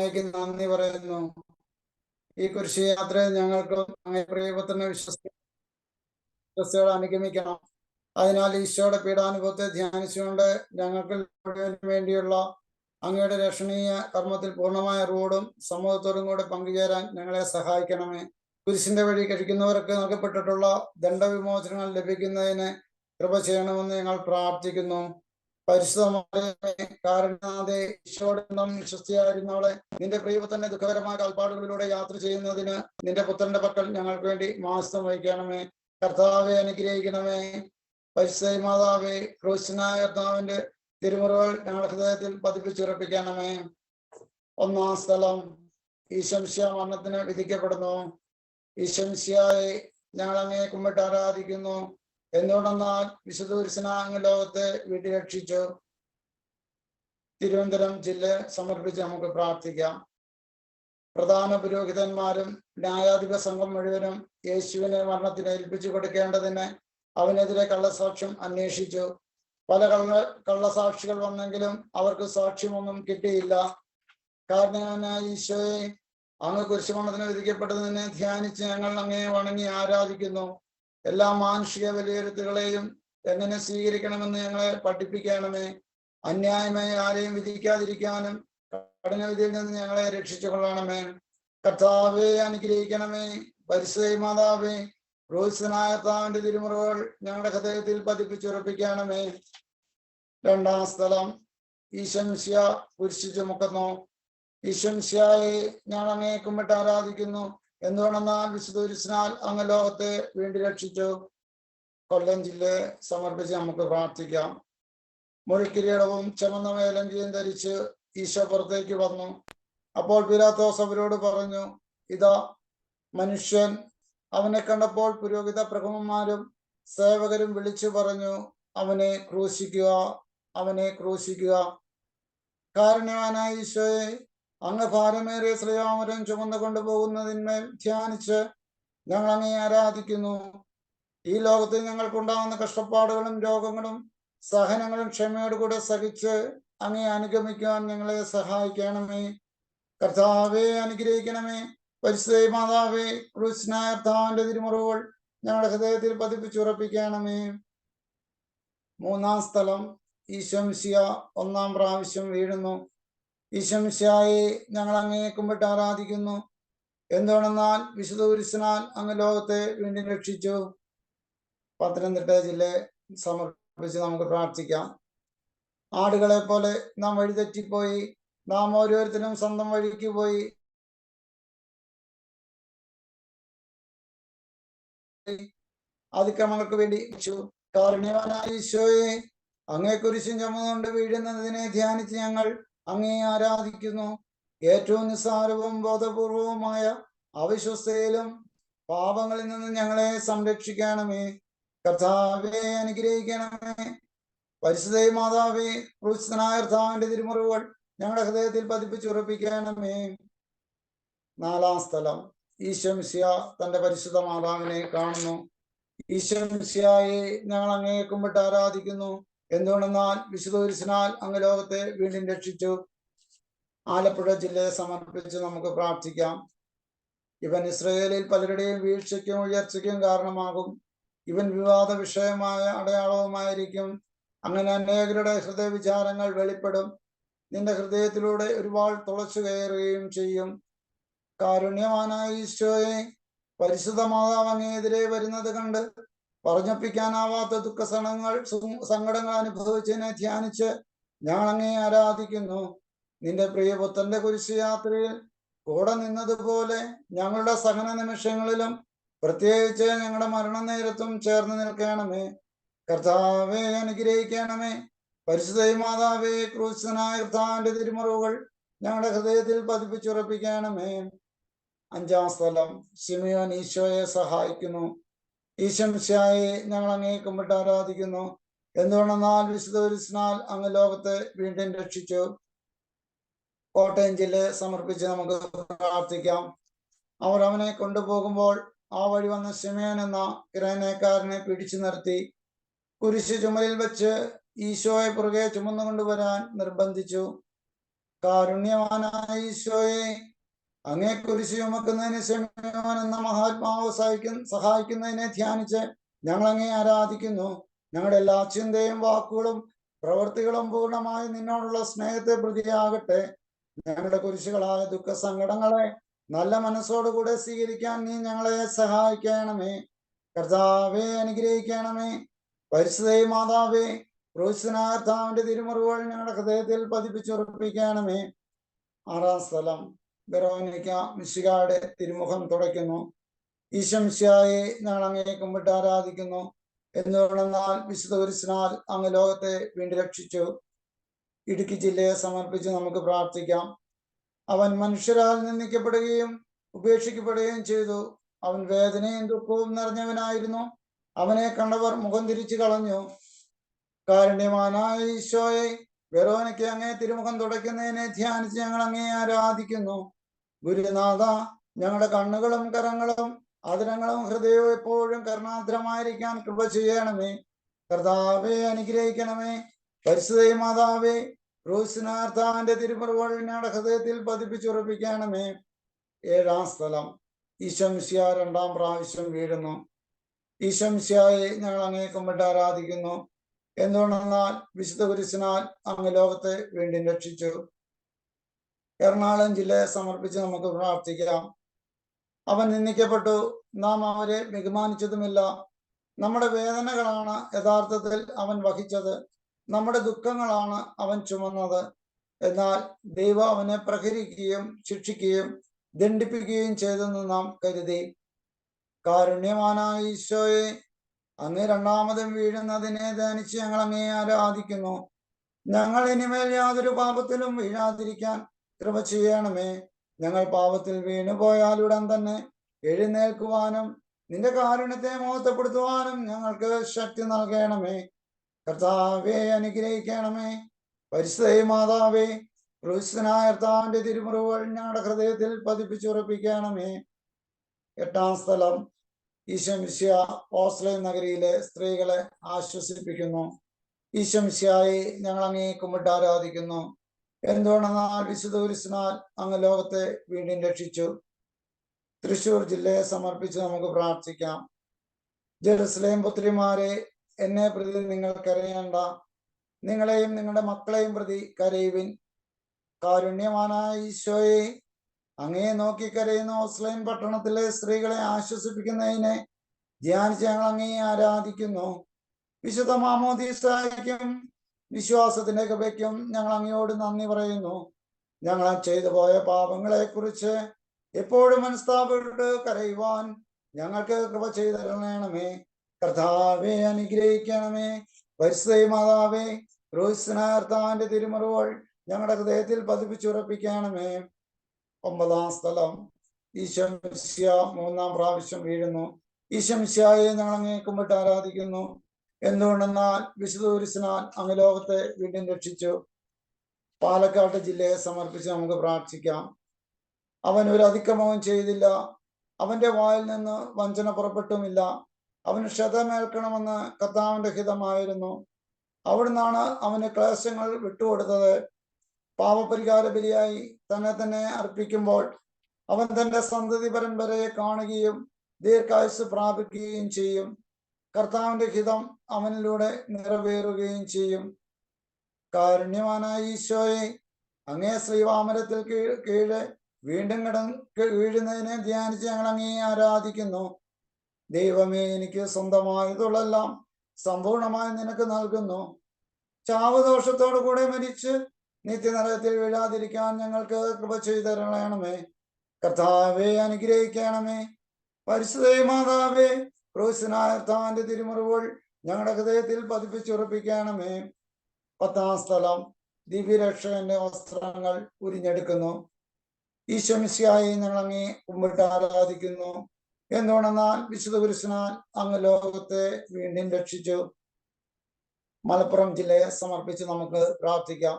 നന്ദി പറയുന്നു. ഈ കുരിശ് യാത്രയിൽ ഞങ്ങൾക്ക് പ്രിയപുത്രനെ വിശ്വസികൾ അനുഗമിക്കണം. അതിനാൽ ഈശോയുടെ പീഡാനുഭവത്തെ ധ്യാനിച്ചുകൊണ്ട് ഞങ്ങൾക്ക് വേണ്ടിയുള്ള അങ്ങയുടെ രക്ഷണീയ കർമ്മത്തിൽ പൂർണ്ണമായ റോഡും സമൂഹത്തോടും കൂടെ പങ്കുചേരാൻ ഞങ്ങളെ സഹായിക്കണമേ. കുരിശിന്റെ വഴി കഴിക്കുന്നവർക്ക് നൽകപ്പെട്ടിട്ടുള്ള ദണ്ഡവിമോചനങ്ങൾ ലഭിക്കുന്നതിന് കൃപ ചെയ്യണമെന്ന് ഞങ്ങൾ പ്രാർത്ഥിക്കുന്നു. പരിശുദ്ധമായ കാരണാതെ ഈശോയുടെ വിശ്വസ്തയായിരുന്നവളെ നിന്റെ പ്രിയപുത്രന്റെ ദുഃഖകരമായ കാൽപ്പാടുകളിലൂടെ യാത്ര ചെയ്യുന്നതിന് നിന്റെ പുത്രന്റെ പക്കൽ ഞങ്ങൾക്ക് വേണ്ടി മാസം വഹിക്കണമേ. കർത്താവെ അനുഗ്രഹിക്കണമേ. പരിശുദ്ധ മാതാവേ, ക്രൂശനായ കർത്താവിന്റെ തിരുമുറകൾ ഞങ്ങളുടെ ഹൃദയത്തിൽ പതിപ്പിച്ചുറപ്പിക്കണമേ. ഒന്നാം സ്ഥലം, ഈശംശിയ മരണത്തിന് വിധിക്കപ്പെടുന്നു. ഈശംശിയായി ഞങ്ങൾ അങ്ങയെ കുമ്പിട്ട് ആരാധിക്കുന്നു. എന്തുകൊണ്ടെന്നാൽ വിശുദ്ധ കുരിശിനാങ് ലോകത്തെ വീട്ടിരക്ഷിച്ചു. തിരുവനന്തപുരം ജില്ല സമർപ്പിച്ച് നമുക്ക് പ്രാർത്ഥിക്കാം. പ്രധാന പുരോഹിതന്മാരും ന്യായാധിപ സംഘം മുഴുവനും യേശുവിനെ മരണത്തിന് ഏൽപ്പിച്ചു കൊടുക്കേണ്ടതിന് അവനെതിരെ കള്ളസാക്ഷ്യം അന്വേഷിച്ചു. പല കള്ളസാക്ഷികൾ വന്നെങ്കിലും അവർക്ക് സാക്ഷ്യമൊന്നും കിട്ടിയില്ല. കാരണം ഈശോയെ അങ്ങ് കുരിശുമരണത്തിന് വിധിക്കപ്പെട്ടതിനെ ധ്യാനിച്ച് ഞങ്ങൾ അങ്ങയെ വണങ്ങി ആരാധിക്കുന്നു. എല്ലാ മാനുഷിക വിലയിരുത്തലുകളെയും എങ്ങനെ സ്വീകരിക്കണമെന്ന് ഞങ്ങളെ പഠിപ്പിക്കണമേ. അന്യായമായി ആരെയും വിധിക്കാതിരിക്കാനും കഠിന വിധിയിൽ നിന്ന് ഞങ്ങളെ രക്ഷിച്ചു കൊള്ളണമേ. കർത്താവെ അനുഗ്രഹിക്കണമേ. പരിശുദ്ധ മാതാവേ, ക്രൂശനായ കർത്താവിന്റെ തിരുമുറകൾ ഞങ്ങളുടെ ഹൃദയത്തിൽ പതിപ്പിച്ചുറപ്പിക്കണമേ. രണ്ടാം സ്ഥലം, ഈശംശിയ കുരിശ് ചുമക്കുന്നു. ഈശംശിയായി ഞങ്ങൾ അങ്ങയെ കുമ്പിട്ട് ആരാധിക്കുന്നു. എന്തുകൊണ്ടെന്നാൽ വിശുദ്ധ കുരിശിനാൽ അങ്ങ് ലോകത്തെ വീണ്ടും രക്ഷിച്ചു. കൊല്ലം ജില്ലയെ സമർപ്പിച്ച് നമുക്ക് പ്രാർത്ഥിക്കാം. മുൾക്കിരീടവും ചുമന്ന മേലങ്കിയും ധരിച്ച് ഈശോ പുറത്തേക്ക് വന്നു. അപ്പോൾ പിലാത്തോസ് അവരോട് പറഞ്ഞു, ഇതാ മനുഷ്യൻ. അവനെ കണ്ടപ്പോൾ പുരോഹിത പ്രമുഖന്മാരും സേവകരും വിളിച്ചു പറഞ്ഞു, അവനെ ക്രൂശിക്കുക, അവനെ ക്രൂശിക്കുക. കാരുണ്യവാനായ ഈശോയെ, അങ്ങ് ഭാരമേറിയ ശ്രീരാമരം ചുമന്നു കൊണ്ടുപോകുന്നതിന്മേൽ ധ്യാനിച്ച് ഞങ്ങൾ അങ്ങയെ ആരാധിക്കുന്നു. ഈ ലോകത്തിൽ ഞങ്ങൾക്കുണ്ടാകുന്ന കഷ്ടപ്പാടുകളും രോഗങ്ങളും സഹനങ്ങളും ക്ഷമയോടുകൂടെ സഹിച്ച് അങ്ങയെ അനുഗമിക്കാൻ ഞങ്ങളെ സഹായിക്കണമേ. കർത്താവെ അനുഗ്രഹിക്കണമേ. പരിശുദ്ധ മാതാവേ, ക്രൂശനായ കർത്താവിന്റെ തിരുമുറകൾ ഞങ്ങളുടെ ഹൃദയത്തിൽ പതിപ്പിച്ചുറപ്പിക്കണമേ. മൂന്നാം സ്ഥലം, ഈശംശിയ ഒന്നാം പ്രാവശ്യം വീഴുന്നു. ഈശംശിയായി ഞങ്ങൾ അങ്ങയെ കുമ്പിട്ട് ആരാധിക്കുന്നു. എന്തുകൊണ്ടെന്നാൽ വിശുദ്ധ കുരിശിനാൽ അങ്ങ് ലോകത്തെ വീണ്ടും രക്ഷിച്ചു. പത്തനംതിട്ട ജില്ലയെ സമർപ്പിച്ച് നമുക്ക് പ്രാർത്ഥിക്കാം. ആടുകളെ പോലെ നാം വഴിതെറ്റിപ്പോയി. നാം ഓരോരുത്തരും സ്വന്തം വഴിക്ക് പോയി. അതിക്രമങ്ങൾക്ക് വേണ്ടി കാരുണ്യവാനായ ഈശോയെ, അങ്ങേ കുരിശും ചുമന്നുകൊണ്ട് വീഴുന്നതിനെ ധ്യാനിച്ച് ഞങ്ങൾ അങ്ങയെ ആരാധിക്കുന്നു. ഏറ്റവും നിസ്സാരവും ബോധപൂർവവുമായ അവിശ്വസ്തയിലും പാപങ്ങളിൽ നിന്ന് ഞങ്ങളെ സംരക്ഷിക്കണമേ. കർത്താവെ അനുഗ്രഹിക്കണമേ. പരിശുദ്ധ മാതാവേ, ക്രൂശനായ കർത്താവിന്റെ തിരുമുറകൾ ഞങ്ങളുടെ ഹൃദയത്തിൽ പതിപ്പിച്ചുറപ്പിക്കണമേ. നാലാം സ്ഥലം, ഈശംശിയ തന്റെ പരിശുദ്ധ മാതാവിനെ കാണുന്നു. ഈശംശിയായി ഞങ്ങൾ അങ്ങയെ കുമ്പിട്ട് ആരാധിക്കുന്നു. എന്തുകൊണ്ടെന്നാൽ വിശുദ്ധ കുരിശിനാൽ അങ്ങ് ലോകത്തെ വീണ്ടും രക്ഷിച്ചു. ആലപ്പുഴ ജില്ലയെ സമർപ്പിച്ച് നമുക്ക് പ്രാർത്ഥിക്കാം. ഇവൻ ഇസ്രയേലിൽ പലരുടെയും വീഴ്ചയ്ക്കും ഉയർച്ചയ്ക്കും കാരണമാകും. ഇവൻ വിവാദ വിഷയമായ അടയാളവുമായിരിക്കും. അങ്ങനെ അനേകരുടെ ഹൃദയ വിചാരങ്ങൾ വെളിപ്പെടും. നിന്റെ ഹൃദയത്തിലൂടെ ഒരുപാട് തുളച്ചു കയറുകയും ചെയ്യും. കാരുണ്യവാനായ ഈശോയെ, പരിശുദ്ധ മാതാവ് അങ്ങേതിരെ വരുന്നത് കണ്ട് പറഞ്ഞൊപ്പിക്കാനാവാത്ത സങ്കടങ്ങൾ അനുഭവിച്ചതിനെ ധ്യാനിച്ച് ഞങ്ങൾ അങ്ങയെ ആരാധിക്കുന്നു. നിന്റെ പ്രിയപുത്രന്റെ കുരിശ് യാത്രയിൽ കൂടെ നിന്നതുപോലെ ഞങ്ങളുടെ സഹന നിമിഷങ്ങളിലും പ്രത്യേകിച്ച് ഞങ്ങളുടെ മരണനേരത്തും ചേർന്ന് നിൽക്കണമേ. കർത്താവെ അനുഗ്രഹിക്കണമേ. പരിശുദ്ധ മാതാവേ, ക്രൂശനായ കർത്താവിന്റെ തിരുമുറകൾ ഞങ്ങളുടെ ഹൃദയത്തിൽ പതിപ്പിച്ചുറപ്പിക്കണമേ. അഞ്ചാം സ്ഥലം, ശിമിയോൻ ഈശോയെ സഹായിക്കുന്നു. ഈശംശിയായി ഞങ്ങൾ അങ്ങയെ കുമ്പിട്ട് ആരാധിക്കുന്നു. എന്തുകൊണ്ടെന്നാൽ വിശുദ്ധ കുരിശിനാൽ അങ്ങ് ലോകത്തെ വീണ്ടും രക്ഷിച്ചു. കോട്ടയം ജില്ലയെ സമർപ്പിച്ച് നമുക്ക് പ്രാർത്ഥിക്കാം. അവർ അവനെ കൊണ്ടുപോകുമ്പോൾ ആ വഴി വന്ന ശിമയോൻ എന്ന കിരേനക്കാരനെ പിടിച്ചു നിർത്തി കുരിശ് ചുമലിൽ വെച്ച് ഈശോയെ പുറകെ ചുമന്നു കൊണ്ടുവരാൻ നിർബന്ധിച്ചു. കാരുണ്യവാനായ ഈശോയെ, അങ്ങേ കുരിശ് ചുമക്കുന്നതിന് ശമയോൻ എന്ന മഹാത്മാവ് സഹായിക്കുന്നതിനെ ധ്യാനിച്ച് ഞങ്ങൾ അങ്ങേ ആരാധിക്കുന്നു. ഞങ്ങളുടെ എല്ലാ ചിന്തയും വാക്കുകളും പ്രവൃത്തികളും പൂർണ്ണമായി നിന്നോടുള്ള സ്നേഹത്തെ പ്രതിയാകട്ടെ. ഞങ്ങളുടെ കുരിശുകളായ ദുഃഖ സങ്കടങ്ങളെ നല്ല മനസ്സോടുകൂടെ സ്വീകരിക്കാൻ നീ ഞങ്ങളെ സഹായിക്കണമേ. കർത്താവെ അനുഗ്രഹിക്കണമേ. പരിശുദ്ധ മാതാവേ, ക്രൂശനാഥാവിന്റെ തിരുമുറിവുകൾ ഞങ്ങളുടെ ഹൃദയത്തിൽ പതിപ്പിച്ചുറപ്പിക്കണമേ. 6-ാം സ്ഥലം, വെറോനിക്ക മിശിഹായുടെ തിരുമുഖം തുടയ്ക്കുന്നു. ഈശോ മിശിഹായെ ഞങ്ങൾ അങ്ങേ കുമ്പിട്ട് ആരാധിക്കുന്നു. എന്തുകൊണ്ടെന്നാൽ വിശുദ്ധ കുരിശിനാൽ അങ്ങ് ലോകത്തെ വീണ്ടും രക്ഷിച്ചു. ഇടുക്കി ജില്ലയെ സമർപ്പിച്ച് നമുക്ക് പ്രാർത്ഥിക്കാം. അവൻ മനുഷ്യരാൽ നിന്ദിക്കപ്പെടുകയും ഉപേക്ഷിക്കപ്പെടുകയും ചെയ്തു. അവൻ വേദനയും ദുഃഖവും നിറഞ്ഞവനായിരുന്നു. അവനെ കണ്ടവർ മുഖം തിരിച്ചു കളഞ്ഞു. കാരുണ്യവാനായ ഈശോയെ, വെറോനിക്ക അങ്ങേ തിരുമുഖം തുടയ്ക്കുന്നതിനെ ധ്യാനിച്ച് ഞങ്ങൾ അങ്ങേ ആരാധിക്കുന്നു. ഗുരുനാഥ, ഞങ്ങളുടെ കണ്ണുകളും കരങ്ങളും ആദരങ്ങളും ഹൃദയവും എപ്പോഴും കരുണാദ്രമായിരിക്കാൻ കൃപ ചെയ്യണമേ. കർത്താവെ അനുഗ്രഹിക്കണമേ. പരിശുദ്ധ മാതാവേ, ക്രൂശനാഥാവിന്റെ തിരുമുറിവുകൾ ഞങ്ങളുടെ ഹൃദയത്തിൽ പതിപ്പിച്ചുറപ്പിക്കണമേ. 7-ാം സ്ഥലം, ഈശോ മിശിഹാ 2-ാം പ്രാവശ്യം വീഴുന്നു. ഈശോ മിശിഹായെ ഞങ്ങൾ അങ്ങേ കുമ്പിട്ട് ആരാധിക്കുന്നു. എന്തുകൊണ്ടെന്നാൽ വിശുദ്ധ കുരിശിനാൽ അങ്ങ് ലോകത്തെ വീണ്ടും രക്ഷിച്ചു. എറണാകുളം ജില്ലയെ സമർപ്പിച്ച് നമുക്ക് പ്രാർത്ഥിക്കാം. അവൻ നിന്ദിക്കപ്പെട്ടു, നാം അവരെ ബഹുമാനിച്ചതുമില്ല. നമ്മുടെ വേദനകളാണ് യഥാർത്ഥത്തിൽ അവൻ വഹിച്ചത്, നമ്മുടെ ദുഃഖങ്ങളാണ് അവൻ ചുമന്നത്. എന്നാൽ ദൈവം അവനെ പ്രഹരിക്കുകയും ശിക്ഷിക്കുകയും ദണ്ഡിപ്പിക്കുകയും ചെയ്തെന്ന് നാം കരുതി. കാരുണ്യവാനായ ഈശോയെ, അങ്ങ് 2-ാമതും വീഴുന്നതിനെ ധ്യാനിച്ച് ഞങ്ങൾ അങ്ങേ ആരാധിക്കുന്നു. ഞങ്ങൾ ഇനിമേൽ യാതൊരു പാപത്തിലും വീഴാതിരിക്കാൻ കൃപ ചെയ്യണമേ. ഞങ്ങൾ പാപത്തിൽ വീണുപോയാലുടൻ തന്നെ എഴുന്നേൽക്കുവാനും നിന്റെ കാരുണ്യത്തെ മഹത്വപ്പെടുത്തുവാനും ഞങ്ങൾക്ക് ശക്തി നൽകണമേ. കർത്താവെ അനുഗ്രഹിക്കണമേ. പരിശുദ്ധ മാതാവേ, ക്രൂശനായ കർത്താവിന്റെ തിരുമുറിവുകൾ ഞങ്ങളുടെ ഹൃദയത്തിൽ പതിപ്പിച്ചുറപ്പിക്കണമേ. 8-ാം സ്ഥലം, ഈശോ മിശിഹാ ഓസ്ലോ നഗരിയിലെ സ്ത്രീകളെ ആശ്വസിപ്പിക്കുന്നു. ഈശോ മിശിഹായെ ഞങ്ങൾ അങ്ങേ കുമ്പിട്ട് ആരാധിക്കുന്നു. എന്തുകൊണ്ടെന്നാൽ വിശുദ്ധ കുരിശിനാൽ അങ്ങ് ലോകത്തെ വീണ്ടും രക്ഷിച്ചു. തൃശൂർ ജില്ലയെ സമർപ്പിച്ച് നമുക്ക് പ്രാർത്ഥിക്കാം. ജെറുസലേം പുത്രിമാരെ, എന്നെ പ്രതി നിങ്ങൾ കരയേണ്ട. നിങ്ങളെയും നിങ്ങളുടെ മക്കളെയും പ്രതി കരയുവിൻ. കാരുണ്യവാനായ ഈശോയെ, അങ്ങേ നോക്കി കരയുന്ന ഓസ്ലൈൻ പട്ടണത്തിലെ സ്ത്രീകളെ ആശ്വസിപ്പിക്കുന്നതിനെ ധ്യാനിച്ച് ഞങ്ങൾ അങ്ങേ ആരാധിക്കുന്നു. വിശുദ്ധ മാമോദീസായ്ക്കും വിശ്വാസത്തിന്റെ കൃപയ്ക്കും ഞങ്ങൾ അങ്ങയോട് നന്ദി പറയുന്നു. ഞങ്ങൾ ചെയ്തു പോയ പാപങ്ങളെ കുറിച്ച് എപ്പോഴും മനസ്താപപ്പെട്ട് കരയുവാൻ ഞങ്ങൾക്ക് കൃപ ചെയ്തരണമേ. കർത്താവെ അനുഗ്രഹിക്കണമേ. പരിശുദ്ധ മാതാവേ, ക്രൂശനായ തിരുമുറിവുകൾ ഞങ്ങളുടെ ഹൃദയത്തിൽ പതിപ്പിച്ചുറപ്പിക്കണമേ. 9-ാം സ്ഥലം, ഈശോ മിശിഹാ 3-ാം പ്രാവശ്യം വീഴുന്നു. ഈശോ മിശിഹായെ ഞങ്ങൾ അങ്ങേ കുമ്പിട്ട് ആരാധിക്കുന്നു. എന്തുകൊണ്ടെന്നാൽ വിശുദ്ധ കുരിശിനാൽ അങ്ങ് ലോകത്തെ വീണ്ടും രക്ഷിച്ചു. പാലക്കാട് ജില്ലയെ സമർപ്പിച്ച് നമുക്ക് പ്രാർത്ഥിക്കാം. അവൻ ഒരു അതിക്രമവും ചെയ്തില്ല, അവന്റെ വായിൽ നിന്ന് വഞ്ചന പുറപ്പെട്ടുമില്ല. അവന് ക്ഷതമേൽക്കണമെന്ന് കർത്താവിന്റെ ഹിതമായിരുന്നു. അവിടുന്നാണ് അവന് ക്ലേശങ്ങൾ വിട്ടുകൊടുത്തത്. പാപപരിഹാര ബലിയായി തന്നെ അർപ്പിക്കുമ്പോൾ അവൻ തന്റെ സന്തതി പരമ്പരയെ കാണുകയും ദീർഘായുസ് പ്രാപിക്കുകയും ചെയ്യും. കർത്താവിന്റെ ഹിതം അവനിലൂടെ നിറവേറുകയും ചെയ്യും. കാരുണ്യവാനായ ഈശോയെ, അങ്ങേ ശ്രീവാമരത്തിൽ കീഴെ വീണ്ടും വീഴുന്നതിനെ ധ്യാനിച്ച് ഞങ്ങൾ അങ്ങേ ആരാധിക്കുന്നു. ദൈവമേ, എനിക്ക് സ്വന്തമായതുള്ളെല്ലാം സമ്പൂർണമായി നിനക്ക് നൽകുന്നു. ചാവദോഷത്തോടു കൂടെ മരിച്ച് നിത്യനരകത്തിൽ വീഴാതിരിക്കാൻ ഞങ്ങൾക്ക് കൃപ ചെയ്തരണമേ. കർത്താവെ അനുഗ്രഹിക്കണമേ. പരിശുദ്ധ മാതാവേ, ക്രൂശനായ കർത്താവിന്റെ തിരുമുറിവുകൾ ഞങ്ങളുടെ ഹൃദയത്തിൽ പതിപ്പിച്ചുറപ്പിക്കണമേ. 10-ാം സ്ഥലം, ദിവ്യരക്ഷകന്റെ വസ്ത്രങ്ങൾ ഉരിഞ്ഞെടുക്കുന്നു. ഈശോ മിശിഹായെ ഞങ്ങൾ അങ്ങേ കുമ്പിട്ട് ആരാധിക്കുന്നു. എന്തുകൊണ്ടെന്നാൽ വിശുദ്ധ കുരിശിനാൽ അങ്ങ് ലോകത്തെ വീണ്ടും രക്ഷിച്ചു. മലപ്പുറം ജില്ലയെ സമർപ്പിച്ച് നമുക്ക് പ്രാർത്ഥിക്കാം.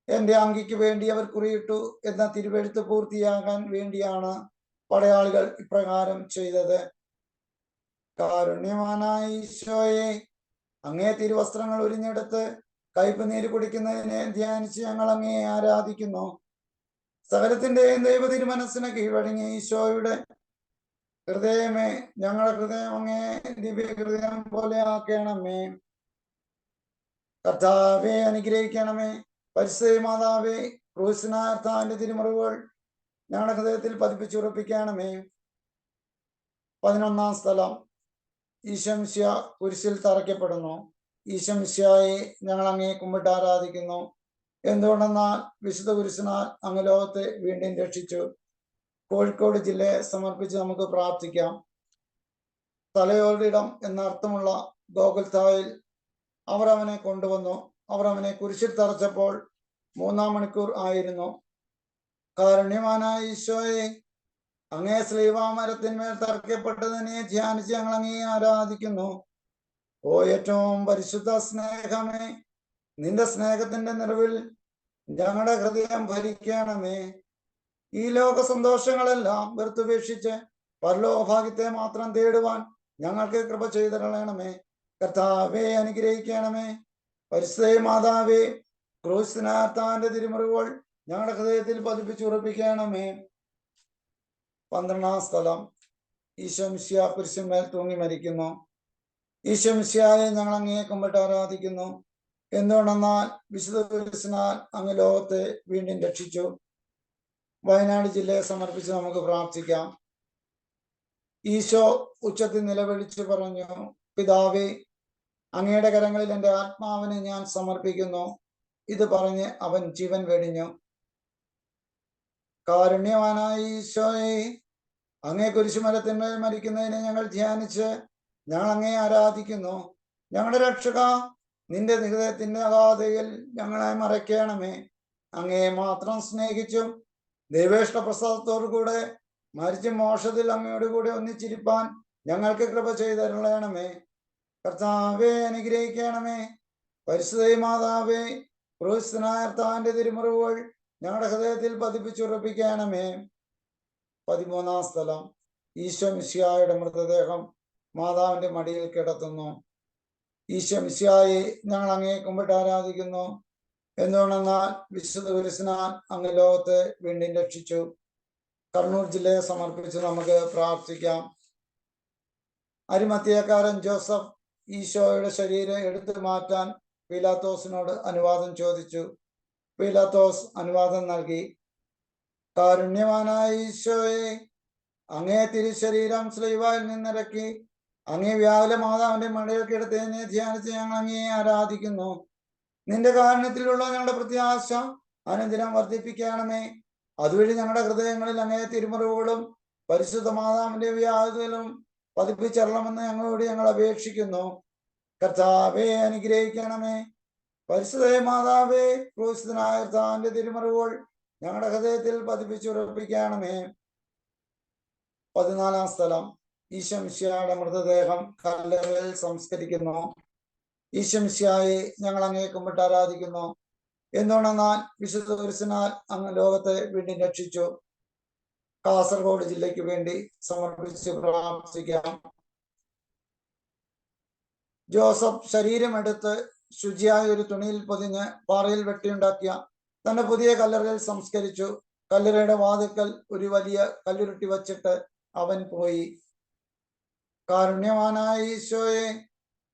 എന്റെ അങ്കിക്ക് വേണ്ടി അവർ കുറിയിട്ടു എന്ന തിരുവെഴുത്ത് പൂർത്തിയാകാൻ വേണ്ടിയാണ് പടയാളികൾ ഇപ്രകാരം ചെയ്തത്. കാരുണ്യവാനായ ഈശോയെ, അങ്ങേ തിരുവസ്ത്രങ്ങൾ ഉരിഞ്ഞെടുത്ത് കയ്പ് നീര് കുടിക്കുന്നതിനെ ധ്യാനിച്ച് ഞങ്ങൾ അങ്ങയെ ആരാധിക്കുന്നു. സകലത്തിന്റെയും ദൈവ തിരുമനസ്സിന് കീഴ്വഴങ്ങി ഈശോയുടെ ഹൃദയമേ, ഞങ്ങളുടെ ഹൃദയം അങ്ങേ ദിവ്യ ഹൃദയം പോലെ ആക്കണമേ. കർത്താവെ അനുഗ്രഹിക്കണമേ. പരിശുദ്ധ മാതാവേ, ക്രൂശിനാർത്താന്റെ തിരുമുറിവുകൾ ഞങ്ങളുടെ ഹൃദയത്തിൽ പതിപ്പിച്ചുറപ്പിക്കണമേ. 11-ാം സ്ഥലം. ഈശോമിശിഹ കുരിശിൽ തറയ്ക്കപ്പെടുന്നു. ഈശോമിശിഹായെ ഞങ്ങൾ അങ്ങയെ കുമ്പിട്ട് ആരാധിക്കുന്നു. എന്തുകൊണ്ടെന്നാൽ വിശുദ്ധ കുരിശിനാൽ അങ്ങ് ലോകത്തെ വീണ്ടും രക്ഷിച്ചു. കോഴിക്കോട് ജില്ലയെ സമർപ്പിച്ച് നമുക്ക് പ്രാർത്ഥിക്കാം. തലയോടിടം എന്നർത്ഥമുള്ള ഗോകുൽത്തായിൽ അവർ അവനെ കൊണ്ടുവന്നു. അവർ അവനെ കുരിശിൽ തറച്ചപ്പോൾ 3-ാം മണിക്കൂർ ആയിരുന്നു. കാരുണ്യവാനായ ഈശോയെ, അങ്ങേ ശ്ലീവാമരത്തിന്മേൽ തറയ്ക്കപ്പെട്ടതിനെ ധ്യാനിച്ച് ഞങ്ങൾ അങ്ങയെ ആരാധിക്കുന്നു. ഓ ഏറ്റവും പരിശുദ്ധ സ്നേഹമേ, നിന്റെ സ്നേഹത്തിന്റെ നിറവിൽ ഞങ്ങളുടെ ഹൃദയം ഭരിക്കണമേ. ഈ ലോക സന്തോഷങ്ങളെല്ലാം വെറുത്തുപേക്ഷിച്ച് പരലോകഭാഗ്യത്തെ മാത്രം തേടുവാൻ ഞങ്ങൾക്ക് കൃപ ചെയ്തിടണമേ. കർത്താവെ അനുഗ്രഹിക്കണമേ. പരിശുദ്ധ മാതാവേ, ക്രൂശിനാർത്താന്റെ തിരുമുറിവുകൾ ഞങ്ങളുടെ ഹൃദയത്തിൽ പതിപ്പിച്ചുറപ്പിക്കണമേ. 12-ാം സ്ഥലം. ഈശോമിശിഹ കുരിശിന്മേൽ തൂങ്ങി മരിക്കുന്നു. ഈശോമിശിഹായെ ഞങ്ങൾ അങ്ങയെ കുമ്പിട്ട് ആരാധിക്കുന്നു. എന്തുകൊണ്ടെന്നാൽ വിശുദ്ധ കുരിശിനാൽ അങ്ങ് ലോകത്തെ വീണ്ടും രക്ഷിച്ചു. വയനാട് ജില്ലയെ സമർപ്പിച്ച് നമുക്ക് പ്രാർത്ഥിക്കാം. ഈശോ ഉച്ചത്തിൽ നിലവിളിച്ചു പറഞ്ഞു, പിതാവേ, അങ്ങയുടെ കരങ്ങളിൽ എൻ്റെ ആത്മാവിനെ ഞാൻ സമർപ്പിക്കുന്നു. ഇത് പറഞ്ഞ് അവൻ ജീവൻ വെടിഞ്ഞു. കാരുണ്യവാനായ ഈശോയെ, അങ്ങേ കുരിശുമരത്തിന്മേൽ മരിക്കുന്നതിനെ ഞങ്ങൾ ധ്യാനിച്ച് ഞങ്ങൾ അങ്ങയെ ആരാധിക്കുന്നു. ഞങ്ങളുടെ രക്ഷക, നിന്റെ ഹൃദയത്തിന്റെ അഗാധതയിൽ ഞങ്ങളെ മറയ്ക്കണമേ. അങ്ങയെ മാത്രം സ്നേഹിച്ചും ദൈവേഷ്ട പ്രസാദത്തോടു കൂടെ മരിച്ച മോക്ഷത്തിൽ അങ്ങയോട് കൂടെ ഒന്നിച്ചിരിപ്പാൻ ഞങ്ങൾക്ക് കൃപ ചെയ്തരുളയണമേ. കർത്താവെ അനുഗ്രഹിക്കണമേ. പരിശുദ്ധ മാതാവേ, ക്രൂശിനാർത്താന്റെ തിരുമുറിവുകൾ ഞങ്ങളുടെ ഹൃദയത്തിൽ പതിപ്പിച്ചുറപ്പിക്കണമേ. 13-ാം സ്ഥലം. ഈശോമിശിഹായുടെ മൃതദേഹം മാതാവിന്റെ മടിയിൽ കിടത്തുന്നു. ഈശോമിശിഹായെ ഞങ്ങൾ അങ്ങയെ കുമ്പിട്ട് ആരാധിക്കുന്നു. എന്തുകൊണ്ടെന്നാൽ വിശുദ്ധ കുരിശിനാൽ അങ്ങ് ലോകത്തെ വീണ്ടും രക്ഷിച്ചു. കണ്ണൂർ ജില്ലയെ സമർപ്പിച്ച് നമുക്ക് പ്രാർത്ഥിക്കാം. അരിമത്തിയക്കാരൻ ജോസഫ് ഈശോയുടെ ശരീരം എടുത്തു മാറ്റാൻ പീലാത്തോസിനോട് അനുവാദം ചോദിച്ചു. പീലാത്തോസ് അനുവാദം നൽകി. കാരുണ്യവാനായ ഈശോയെ, അങ്ങേ തിരുശരീരം സ്ലീവായിൽ നിന്നിറക്കി അങ്ങേ വ്യാകുല മാതാവിന്റെ മടിയിൽ കിടത്തിയതിനെ ധ്യാനിച്ച് ഞങ്ങൾ അങ്ങയെ ആരാധിക്കുന്നു. നിന്റെ കാരുണ്യത്തിലുള്ള ഞങ്ങളുടെ പ്രത്യാശ അനുദിനം വർദ്ധിപ്പിക്കണമേ. അതുവഴി ഞങ്ങളുടെ ഹൃദയങ്ങളിൽ അങ്ങേ തിരുമുറിവുകളും പരിശുദ്ധ മാതാവിന്റെ വ്യാകുലവും പതിപ്പിച്ചറണമെന്ന് ഞങ്ങൾ അപേക്ഷിക്കുന്നു. കർത്താവെ അനുഗ്രഹിക്കണമേ. പരിശുദ്ധ മാതാവേ, ക്രൂശിതനായ തിരുമുറിവുകൾ ഞങ്ങളുടെ ഹൃദയത്തിൽ പതിപ്പിച്ചുറപ്പിക്കണമേ. 14-ാം സ്ഥലം. ഈശോമിശിഹായുടെ മൃതദേഹം കല്ലറയിൽ സംസ്കരിക്കുന്നു. ഈശോമിശിഹായെ ഞങ്ങൾ അങ്ങയെ കുമ്പിട്ട് ആരാധിക്കുന്നു. എന്തുകൊണ്ടെന്നാൽ വിശുദ്ധ കുരിശിനാൽ അങ്ങ് ലോകത്തെ വീണ്ടും രക്ഷിച്ചു. കാസർഗോഡ് ജില്ലയ്ക്ക് വേണ്ടി സമർപ്പിച്ച് പ്രാർത്ഥിക്കാം. ജോസഫ് ശരീരമെടുത്ത് ശുചിയായ ഒരു തുണിയിൽ പൊതിഞ്ഞ് പാറയിൽ വെട്ടിയുണ്ടാക്കിയ തന്റെ പുതിയ കല്ലറയിൽ സംസ്കരിച്ചു. കല്ലറയുടെ വാതിൽക്കൽ ഒരു വലിയ കല്ലുരുട്ടി വച്ചിട്ട് അവൻ പോയി. കാരുണ്യവാനായ ഈശോയെ,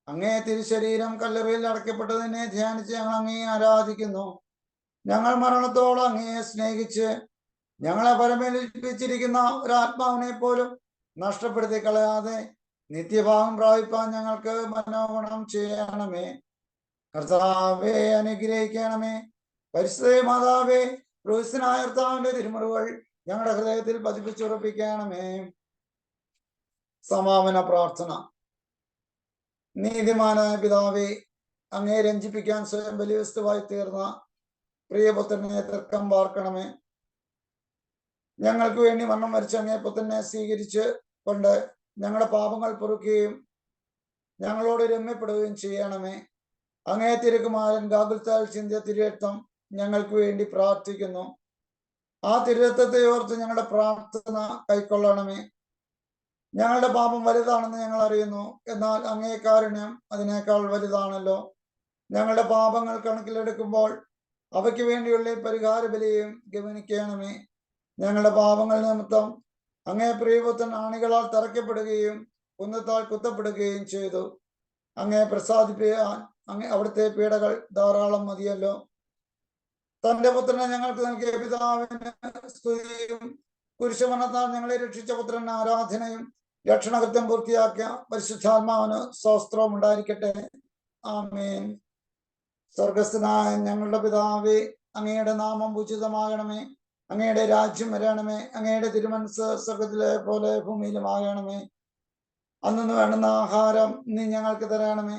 അങ്ങേ തിരുശരീരം കല്ലറയിൽ അടക്കപ്പെട്ടതിനെ ധ്യാനിച്ച് ഞങ്ങൾ അങ്ങയെ ആരാധിക്കുന്നു. ഞങ്ങൾ മരണത്തോളം അങ്ങയെ സ്നേഹിച്ച് ഞങ്ങളെ പരമേൽപ്പിച്ചിരിക്കുന്ന ഒരാത്മാവിനെ പോലും നഷ്ടപ്പെടുത്തി കളയാതെ നിത്യഭാവം പ്രാപിപ്പാൻ ഞങ്ങൾക്ക് മനോഗുണം ചെയ്യണമേ. കർത്താവെ അനുഗ്രഹിക്കണമേ. പരിശുദ്ധ മാതാവേ, ക്രൂശിതനായ കർത്താവിന്റെ തിരുമുറിവുകൾ ഞങ്ങളുടെ ഹൃദയത്തിൽ പതിപ്പിച്ചുറപ്പിക്കണമേ. സമാപന പ്രാർത്ഥന. നീതിമാനായ പിതാവേ, അങ്ങയെ രഞ്ജിപ്പിക്കാൻ സ്വയം ബലിവസ്തുവായി തീർന്ന പ്രിയപുത്രനെ തർക്കം പാർക്കണമേ. ഞങ്ങൾക്ക് വേണ്ടി മരണം മരിച്ച അങ്ങേ പുത്രനെ സ്വീകരിച്ച് കൊണ്ട് ഞങ്ങളുടെ പാപങ്ങൾ പൊറുക്കുകയും ഞങ്ങളോട് രമ്യപ്പെടുകയും ചെയ്യണമേ. അങ്ങേ തിരുക്കുമാരൻ ഗാകുൽത്തായിൽ ചിന്തിയ തിരുരക്തം ഞങ്ങൾക്ക് വേണ്ടി പ്രാർത്ഥിക്കുന്നു. ആ തിരുരക്തത്തെ ഓർത്ത് ഞങ്ങളുടെ പ്രാർത്ഥന കൈക്കൊള്ളണമേ. ഞങ്ങളുടെ പാപം വലുതാണെന്ന് ഞങ്ങൾ അറിയുന്നു. എന്നാൽ അങ്ങേ കാരുണ്യം അതിനേക്കാൾ വലുതാണല്ലോ. ഞങ്ങളുടെ പാപങ്ങൾ കണക്കിലെടുക്കുമ്പോൾ അവയ്ക്ക് വേണ്ടിയുള്ള പരിഹാര ബലിയും ഗമനിക്കണമേ. ഞങ്ങളുടെ പാപങ്ങൾ നിമിത്തം അങ്ങേ പ്രിയപുത്രൻ ആണികളാൽ തറയ്ക്കപ്പെടുകയും കുന്നത്താൽ കുത്തപ്പെടുകയും ചെയ്തു. അങ്ങേ പ്രസാദിപ്പിക്കാൻ അവിടുത്തെ പീഡകൾ ധാരാളം മതിയല്ലോ. തന്റെ പുത്രനെ ഞങ്ങൾക്ക് നൽകിയ പിതാവിന് സ്തുതിയും കുരിശുമരണത്താൽ ഞങ്ങളെ രക്ഷിച്ച പുത്രന് ആരാധനയും രക്ഷണകൃത്യം പൂർത്തിയാക്കിയ പരിശുദ്ധാത്മാവിന് സ്തോത്രവും ഉണ്ടായിരിക്കട്ടെ. ആമേൻ. സ്വർഗസ്ഥനായ ഞങ്ങളുടെ പിതാവേ, അങ്ങയുടെ നാമം ഉചിതമാകണമേ. അങ്ങയുടെ രാജ്യം വരണമേ. അങ്ങയുടെ തിരുമനസ് സ്വർഗത്തിലെ പോലെ ഭൂമിയിലുമാകണമേ. അന്നു വേണ്ടുന്ന ആഹാരം നീ ഞങ്ങൾക്ക് തരണമേ.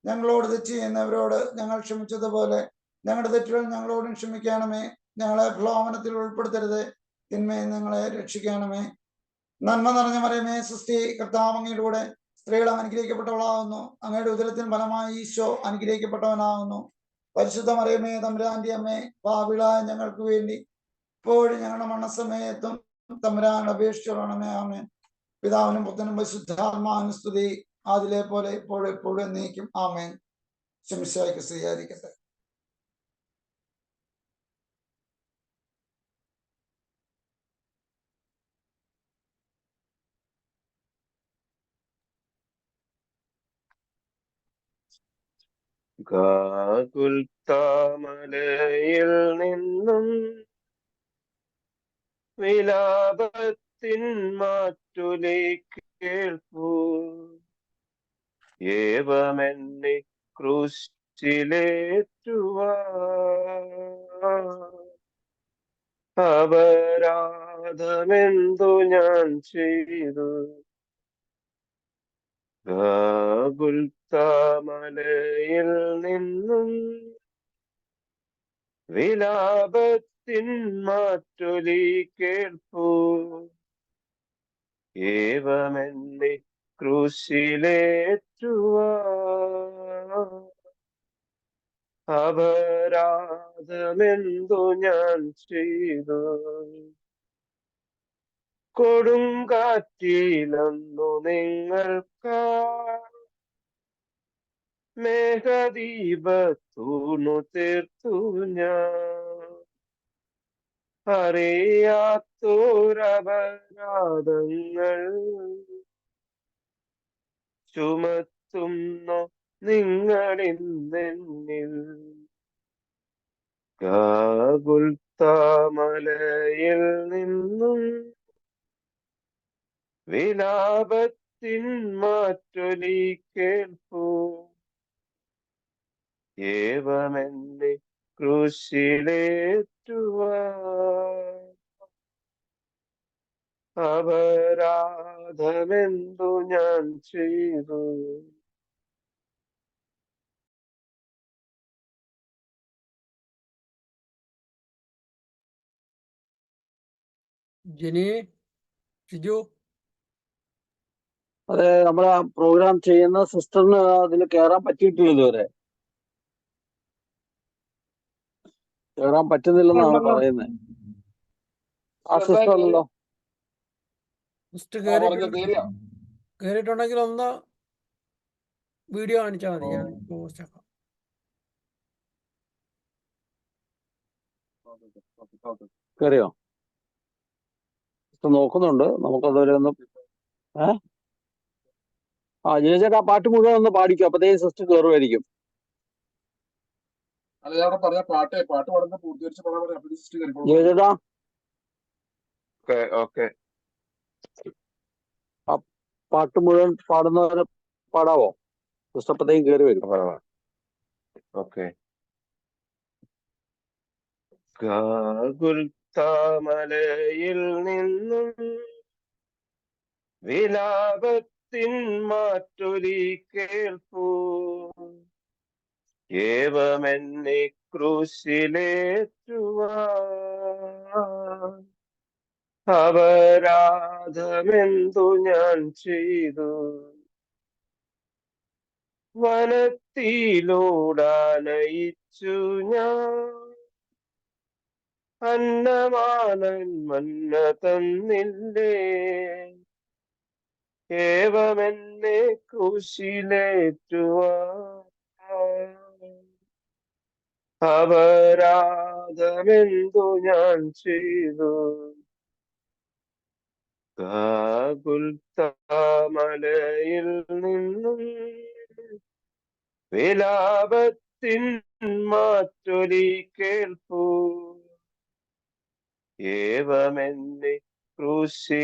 ഞങ്ങളോട് തെറ്റ് ചെയ്യുന്നവരോട് ഞങ്ങൾ ക്ഷമിച്ചതുപോലെ ഞങ്ങളുടെ തെറ്റുകൾ ഞങ്ങളോടും ക്ഷമിക്കണമേ. ഞങ്ങളെ പ്രലോഭനത്തിൽ ഉൾപ്പെടുത്തരുത്, തിന്മയിൽ ഞങ്ങളെ രക്ഷിക്കണമേ. നന്മ നിറഞ്ഞ മറിയമേ, സൃഷ്ടി കർത്താവ് അങ്ങയുടെ കൂടെ സ്ത്രീകൾ അനുഗ്രഹിക്കപ്പെട്ടവളാകുന്നു. അങ്ങയുടെ ഉദരത്തിന് ഫലമായി ഈശോ അനുഗ്രഹിക്കപ്പെട്ടവനാകുന്നു. പരിശുദ്ധ മറിയമേ, തമ്പുരാന്റെ അമ്മേ, പാപികളായ ഞങ്ങൾക്ക് വേണ്ടി ഇപ്പോഴും ഞങ്ങളുടെ മരണസമയത്തും തമ്പുരാൻ അപേക്ഷിച്ചോളണമേ. ആമേൻ. പിതാവിനും പുത്രനും പരിശുദ്ധാത്മാവിനും സ്തുതി, അതിലെ പോലെ ഇപ്പോഴും എപ്പോഴും എന്നേക്കും. ആമേൻ. ശംശായിക്ക് സ്വീകരിക്കട്ടെ. ഗാഗുൽത്താമലയിൽ നിന്നും വിലാപത്തിൻ മാറ്റുലി കേൾപ്പൂ. ഏവമെന്നെ ക്രൂശിലേറ്റുവാൻ അപരാധമെന്തു ഞാൻ ചെയ്തു. ഗാഗുൽത്താമലയിൽ നിന്നും വിലാപത്തിൻ മാറ്റൊലി കേൾപ്പൂ. ഏവമെന്നെ ക്രൂശിലേറ്റുവാൻ അപരാധമെന്തു ഞാൻ ചെയ്തു. കൊടുങ്കാറ്റിലന്നു നിങ്ങൾക്ക് മേഘദീപത്തൂണു തീർത്തു ഞാൻ. അറിയാത്തോരപരാധങ്ങൾ ചുമത്തുന്നു നിങ്ങളിന്നെന്നിൽ. ഗാഗുൽത്താമലയിൽ നിന്നും വിലാപത്തിൻ മാറ്റൊലി കേൾപ്പൂ. ഏവമെന്നെ ക്രൂശിലേറ്റുവാൻ അപരാധമെന്തു ഞാൻ ചെയ്തു. ജിനി, ഷിജു. അതെ, നമ്മളെ പ്രോഗ്രാം ചെയ്യുന്ന സിസ്റ്ററിന് അതിൽ കയറാൻ പറ്റിയിട്ടില്ല ഇതുവരെ. കയറാൻ പറ്റുന്നില്ലെന്നാണ് പറയുന്നത്. ആ സിസ്റ്റർ അല്ലല്ലോ. കേറിയിട്ടുണ്ടെങ്കിൽ ഒന്ന് വീഡിയോ കാണിച്ചാൽ മതി, ഞാൻ പോസ്റ്റ് ആക്കാം. കയറിയോ? നോക്കുന്നുണ്ട്, നമുക്കതുവരെ ഒന്ന്. ജിനേച്ചേട്ടാ ആ പാട്ട് മുഴുവൻ ഒന്ന് പാടിക്കും, അപ്പത്തേക്കും സിസ്റ്റർ കയറുമായിരിക്കും. ജിനേച്ചേട്ടാ ആ പാട്ട് മുഴുവൻ പാടുന്നവരെ പാടാവോ? സിസ്റ്റർ അപ്പത്തേക്കും കയറി വരും. ഓക്കെ. ഗാഗുൽത്താമലയിൽ നിന്നും വിലാപത്തിൻ മാറ്റൊലി കേൾപ്പൂ. ഏവമെന്നെ ക്രൂശിലേറ്റുവാൻ അപരാധമെന്തു ഞാൻ ചെയ്തു. വനത്തിലൂടാനയിച്ചു ഞാൻ അന്നമാനൻ മന്ന തന്നില്ലേ. ഏവമെന്നെ ക്രൂശിലേറ്റുവാൻ അപരാധമെന്തു ഞാൻ ചെയ്തു? ഗാഗുൽത്താമലയിൽ നിന്നും വിലാപത്തിൻ മാറ്റൊലി കേൾപ്പൂ. ഏവമെന്നെ ക്രൂശിലേറ്റുവാൻ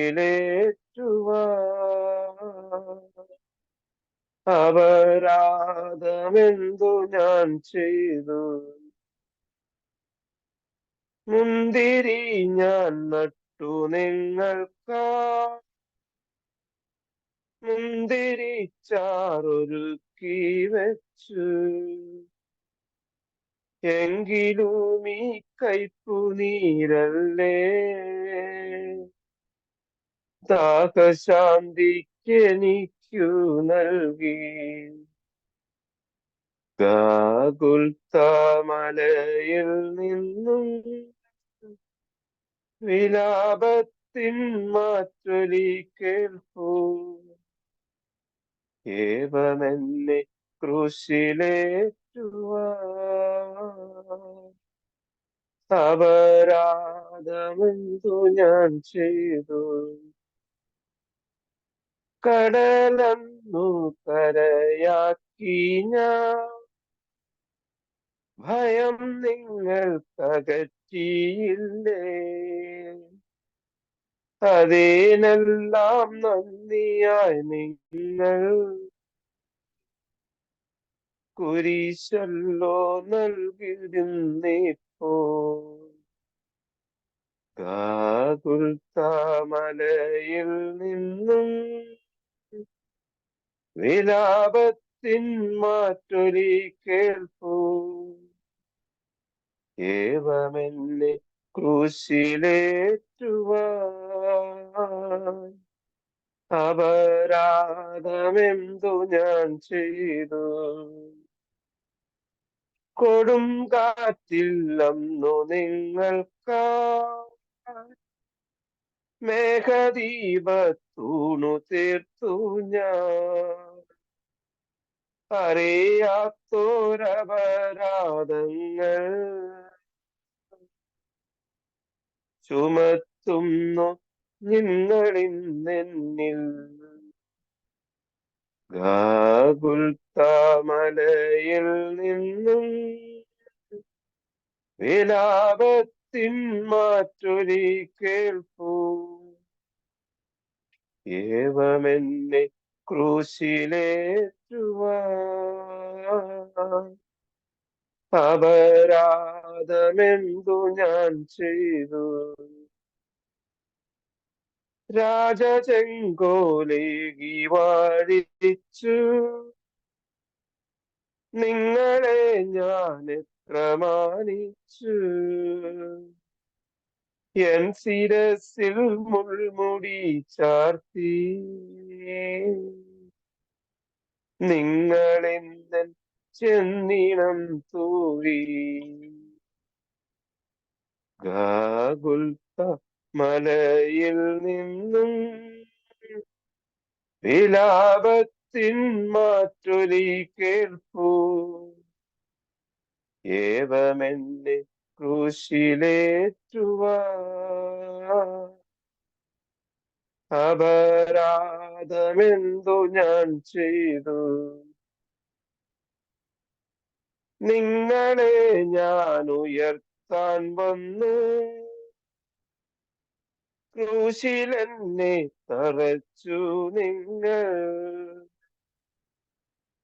അപരാധമെന്തു ഞാൻ ചെയ്തു? മുന്തിരി ഞാൻ നട്ടു നിങ്ങൾക്കാ, മുന്തിരി ചാറൊരുക്കി വെച്ചു. എങ്കിലും ഈ കയ്പു നീരല്ലേ ദാഹശാന്തിക്കെനിക്കു നൽകി. ഗാഗുൽത്താമലയിൽ നിന്നും വിലാപത്തിൻ മാറ്റൊലി കേൾപ്പൂ. ഏവമെന്നെ ക്രൂശിലേറ്റുവാൻ അപരാധമെന്തു ഞാൻ ചെയ്തു? കടലന്നു കരയാക്കി ഞാൻ, ഭയം നിങ്ങൾക്കകറ്റിയില്ലേ? അതിനെല്ലാം നന്ദിയായി നിങ്ങൾ കുരിശല്ലോ നൽകിയിരുന്നിപ്പോ. ഗാഗുൽത്താമലയിൽ നിന്നും വിലാപത്തിൻ മാറ്റൊലി കേൾപ്പൂ. ഏവമെന്നെ ക്രൂശിലേറ്റുവാൻ അപരാധമെന്തു ഞാൻ ചെയ്തു? കൊടും കാറ്റിൽ അന്നു നിങ്ങൾക്കാ മേഘദീപത്തൂണു തീർത്തു ഞാൻ. അറിയാത്തോരപരാധങ്ങൾ ചുമത്തുന്നു നിങ്ങളിന്നെന്നിൽ. ഗാഗുൽത്താമലയിൽ നിന്നും വിലാപത്തിൻ മാറ്റൊലി കേൾപ്പൂ. ഏവമെന്നെ ക്രൂശിലേറ്റുവാൻ അപരാധമെന്തു ഞാൻ ചെയ്തു? രാജചെങ്കോലേകി വാഴിച്ചു നിങ്ങളെ ഞാൻ എത്ര മാനിച്ചു. എൻ ശിരസിൽ മുൾമുടി ചാർത്തി നിങ്ങളെന്നൻ ചെന്നിണം തൂവി. ഗാഗുൽത്താമലയിൽ നിന്നും വിലാപത്തിൻ മാറ്റൊലി കേൾപ്പൂ. ഏവമെന്നെ ക്രൂശിലേറ്റുവാൻ അപരാധമെന്തു ഞാൻ ചെയ്തു? നിങ്ങളെ ഞാൻ ഉയർത്താൻ വന്നു, ക്രൂശിലെന്നെ തറച്ചു നിങ്ങൾ.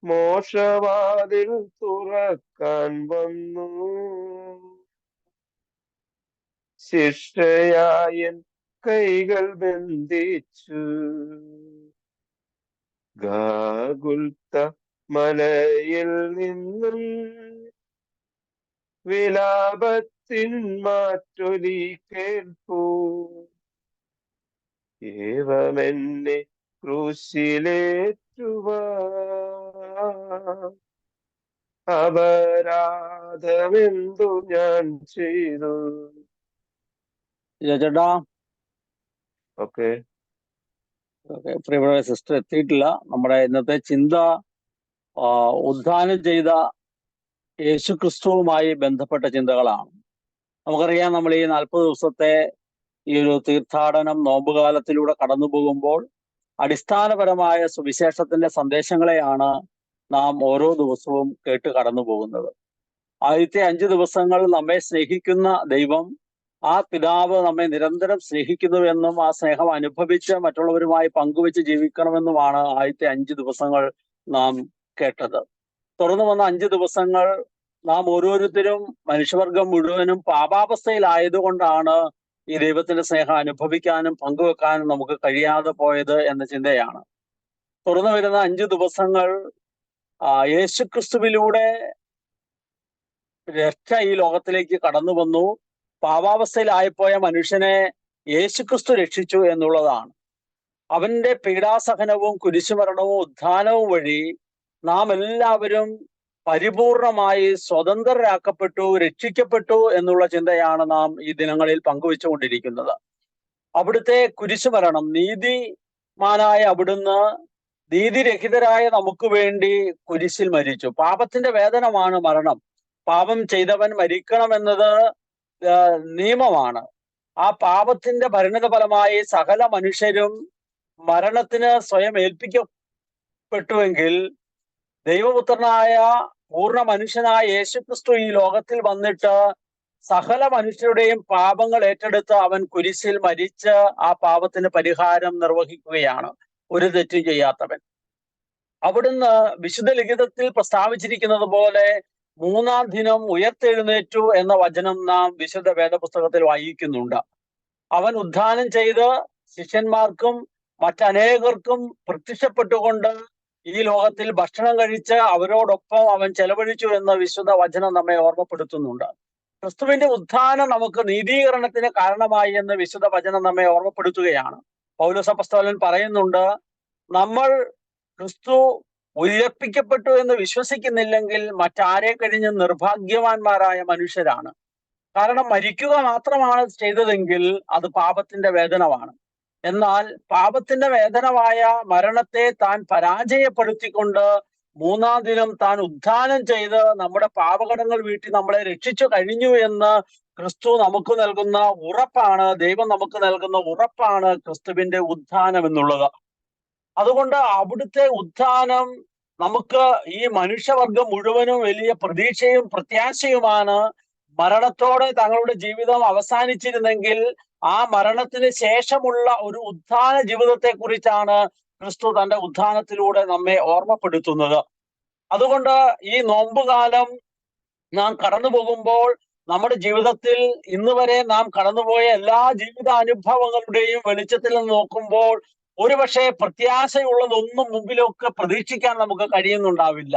മോക്ഷവാതിൽ തുറക്കാൻ വന്നു, ശിക്ഷയായൻ കൈകൾ ബന്ധിച്ചു. ഗാഗുൽത്താമലയിൽ നിന്നും വിലാപത്തിൻ മാറ്റൊലി കേൾപ്പൂ. ഏവമെന്നെ ക്രൂശിലേറ്റുവാൻ അപരാധമെന്തു ഞാൻ ചെയ്തു? ചേട്ടാ, ഓക്കെ. പ്രിയപ്പെട്ട സിസ്റ്റർ എത്തിയിട്ടില്ല. നമ്മുടെ ഇന്നത്തെ ചിന്ത ഉദ്ധാനം ചെയ്ത യേശുക്രിസ്തുവുമായി ബന്ധപ്പെട്ട ചിന്തകളാണ്. നമുക്കറിയാം, നമ്മൾ ഈ 40 ദിവസത്തെ ഈ ഒരു തീർത്ഥാടനം നോമ്പുകാലത്തിലൂടെ കടന്നു പോകുമ്പോൾ അടിസ്ഥാനപരമായ സുവിശേഷത്തിന്റെ സന്ദേശങ്ങളെയാണ് നാം ഓരോ ദിവസവും കേട്ട് കടന്നു പോകുന്നത്. ആദ്യത്തെ 5 ദിവസങ്ങൾ നമ്മെ സ്നേഹിക്കുന്ന ദൈവം, ആ പിതാവ് നമ്മെ നിരന്തരം സ്നേഹിക്കുന്നുവെന്നും ആ സ്നേഹം അനുഭവിച്ച് മറ്റുള്ളവരുമായി പങ്കുവെച്ച് ജീവിക്കണമെന്നുമാണ് ആദ്യത്തെ 5 ദിവസങ്ങൾ നാം കേട്ടത്. തുടർന്ന് വന്ന 5 ദിവസങ്ങൾ നാം ഓരോരുത്തരും, മനുഷ്യവർഗം മുഴുവനും പാപാവസ്ഥയിലായതുകൊണ്ടാണ് ഈ ദൈവത്തിന്റെ സ്നേഹം അനുഭവിക്കാനും പങ്കുവെക്കാനും നമുക്ക് കഴിയാതെ പോയത് എന്ന ചിന്തയാണ്. തുടർന്ന് വരുന്ന 5 ദിവസങ്ങൾ യേശുക്രിസ്തുവിലൂടെ രക്ഷ ഈ ലോകത്തിലേക്ക് കടന്നു വന്നു. പാപാവസ്ഥയിലായിപ്പോയ മനുഷ്യനെ യേശുക്രിസ്തു രക്ഷിച്ചു എന്നുള്ളതാണ്. അവന്റെ പീഡാസഹനവും കുരിശുമരണവും ഉത്ഥാനവും വഴി നാം എല്ലാവരും പരിപൂർണമായി സ്വതന്ത്രരാക്കപ്പെട്ടു, രക്ഷിക്കപ്പെട്ടു എന്നുള്ള ചിന്തയാണ് നാം ഈ ദിനങ്ങളിൽ പങ്കുവെച്ചുകൊണ്ടിരിക്കുന്നത്. അവിടുത്തെ കുരിശുമരണം, നീതിമാനായ അവിടുന്ന് നീതിരഹിതരായ നമുക്ക് വേണ്ടി കുരിശിൽ മരിച്ചു. പാപത്തിന്റെ വേതനമാണ് മരണം. പാപം ചെയ്തവൻ മരിക്കണമെന്നത് നിയമമാണ്. ആ പാപത്തിന്റെ പരിണിത ഫലമായി സകല മനുഷ്യരും മരണത്തിന് സ്വയം ഏൽപ്പിക്കപ്പെട്ടുവെങ്കിൽ ദൈവപുത്രനായ പൂർണ്ണ മനുഷ്യനായ യേശുക്രിസ്തു ഈ ലോകത്തിൽ വന്നിട്ട് സകല മനുഷ്യരുടെയും പാപങ്ങൾ ഏറ്റെടുത്ത് അവൻ കുരിശിൽ മരിച്ച് ആ പാപത്തിന് പരിഹാരം നിർവഹിക്കുകയാണ്, ഒരു തെറ്റും ചെയ്യാത്തവൻ. അവിടുന്ന് വിശുദ്ധ ലിഖിതത്തിൽ പ്രസ്താവിച്ചിരിക്കുന്നത് പോലെ 3-ാം ദിനം ഉയർത്തെഴുന്നേറ്റു എന്ന വചനം നാം വിശുദ്ധ വേദപുസ്തകത്തിൽ വായിക്കുന്നുണ്ട്. അവൻ ഉത്ഥാനം ചെയ്ത് ശിഷ്യന്മാർക്കും മറ്റനേകർക്കും പ്രത്യക്ഷപ്പെട്ടുകൊണ്ട് ഈ ലോകത്തിൽ ഭക്ഷണം കഴിച്ച് അവരോടൊപ്പം അവൻ ചെലവഴിച്ചു എന്ന വിശുദ്ധ വചനം നമ്മെ ഓർമ്മപ്പെടുത്തുന്നുണ്ട്. ക്രിസ്തുവിന്റെ ഉത്ഥാനം നമുക്ക് നീതീകരണത്തിന് കാരണമായി എന്ന് വിശുദ്ധ വചനം നമ്മെ ഓർമ്മപ്പെടുത്തുകയാണ്. പൗലോസ് അപ്പോസ്തലൻ പറയുന്നുണ്ട്, നമ്മൾ ക്രിസ്തു ഉയർപ്പിക്കപ്പെട്ടു എന്ന് വിശ്വസിക്കുന്നില്ലെങ്കിൽ മറ്റാരെ കഴിഞ്ഞ് നിർഭാഗ്യവാന്മാരായ മനുഷ്യരാണ്. കാരണം മരിക്കുക മാത്രമാണ് ചെയ്തതെങ്കിൽ അത് പാപത്തിന്റെ വേതനമാണ്. എന്നാൽ പാപത്തിന്റെ വേതനമായ മരണത്തെ താൻ പരാജയപ്പെടുത്തിക്കൊണ്ട് 3-ാം ദിനം താൻ ഉത്ഥാനം ചെയ്ത് നമ്മുടെ പാപകടങ്ങൾ വീട്ടി നമ്മളെ രക്ഷിച്ചു കഴിഞ്ഞു എന്ന് ക്രിസ്തു നമുക്ക് നൽകുന്ന ഉറപ്പാണ്, ദൈവം നമുക്ക് നൽകുന്ന ഉറപ്പാണ് ക്രിസ്തുവിന്റെ ഉത്ഥാനം എന്നുള്ളത്. അതുകൊണ്ട് അവിടുത്തെ ഉത്ഥാനം നമുക്ക് ഈ മനുഷ്യവർഗം മുഴുവനും വലിയ പ്രതീക്ഷയും പ്രത്യാശയുമാണ്. മരണത്തോടെ തങ്ങളുടെ ജീവിതം അവസാനിച്ചിരുന്നെങ്കിൽ ആ മരണത്തിന് ശേഷമുള്ള ഒരു ഉത്ഥാന ജീവിതത്തെ കുറിച്ചാണ് ക്രിസ്തു തന്റെ ഉത്ഥാനത്തിലൂടെ നമ്മെ ഓർമ്മപ്പെടുത്തുന്നത്. അതുകൊണ്ട് ഈ നോമ്പുകാലം നാം കടന്നു പോകുമ്പോൾ നമ്മുടെ ജീവിതത്തിൽ ഇന്ന് വരെ നാം കടന്നുപോയ എല്ലാ ജീവിതാനുഭവങ്ങളുടെയും വെളിച്ചത്തിൽ നിന്ന് നോക്കുമ്പോൾ ഒരുപക്ഷെ പ്രത്യാശയുള്ളതൊന്നും മുമ്പിലൊക്കെ പ്രതീക്ഷിക്കാൻ നമുക്ക് കഴിയുന്നുണ്ടാവില്ല.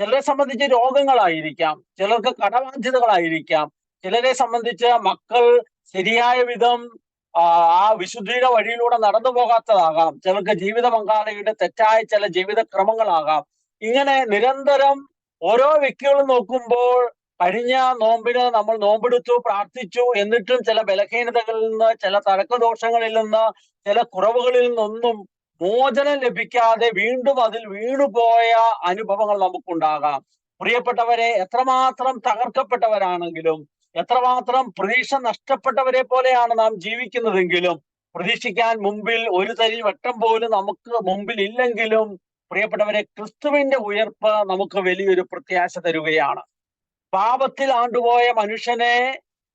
ചിലരെ സംബന്ധിച്ച് രോഗങ്ങളായിരിക്കാം, ചിലർക്ക് കടബാധ്യതകളായിരിക്കാം, ചിലരെ സംബന്ധിച്ച് മക്കൾ ശരിയായ വിധം ആ വിശുദ്ധിയുടെ വഴിയിലൂടെ നടന്നു പോകാത്തതാകാം, ചിലർക്ക് ജീവിത പങ്കാളിയുടെ തെറ്റായ ചില ജീവിതക്രമങ്ങളാകാം. ഇങ്ങനെ നിരന്തരം ഓരോ വ്യക്തികളും നോക്കുമ്പോൾ കഴിഞ്ഞ നോമ്പിന് നമ്മൾ നോമ്പെടുത്തു, പ്രാർത്ഥിച്ചു, എന്നിട്ടും ചില ബലഹീനതകളിൽ നിന്ന്, ചില തഴക്കദോഷങ്ങളിൽ നിന്ന്, ചില കുറവുകളിൽ നിന്നൊന്നും മോചനം ലഭിക്കാതെ വീണ്ടും അതിൽ വീണുപോയ അനുഭവങ്ങൾ നമുക്കുണ്ടാകാം. പ്രിയപ്പെട്ടവരെ, എത്രമാത്രം തകർക്കപ്പെട്ടവരാണെങ്കിലും, എത്രമാത്രം പ്രതീക്ഷ നഷ്ടപ്പെട്ടവരെ പോലെയാണ് നാം ജീവിക്കുന്നതെങ്കിലും, പ്രതീക്ഷിക്കാൻ മുമ്പിൽ ഒരു തരി വട്ടം പോലും നമുക്ക് മുമ്പിൽ ഇല്ലെങ്കിലും, പ്രിയപ്പെട്ടവരെ, ക്രിസ്തുവിന്റെ ഉയർപ്പ് നമുക്ക് വലിയൊരു പ്രത്യാശ തരുകയാണ്. പാപത്തിൽ ആണ്ടുപോയ മനുഷ്യനെ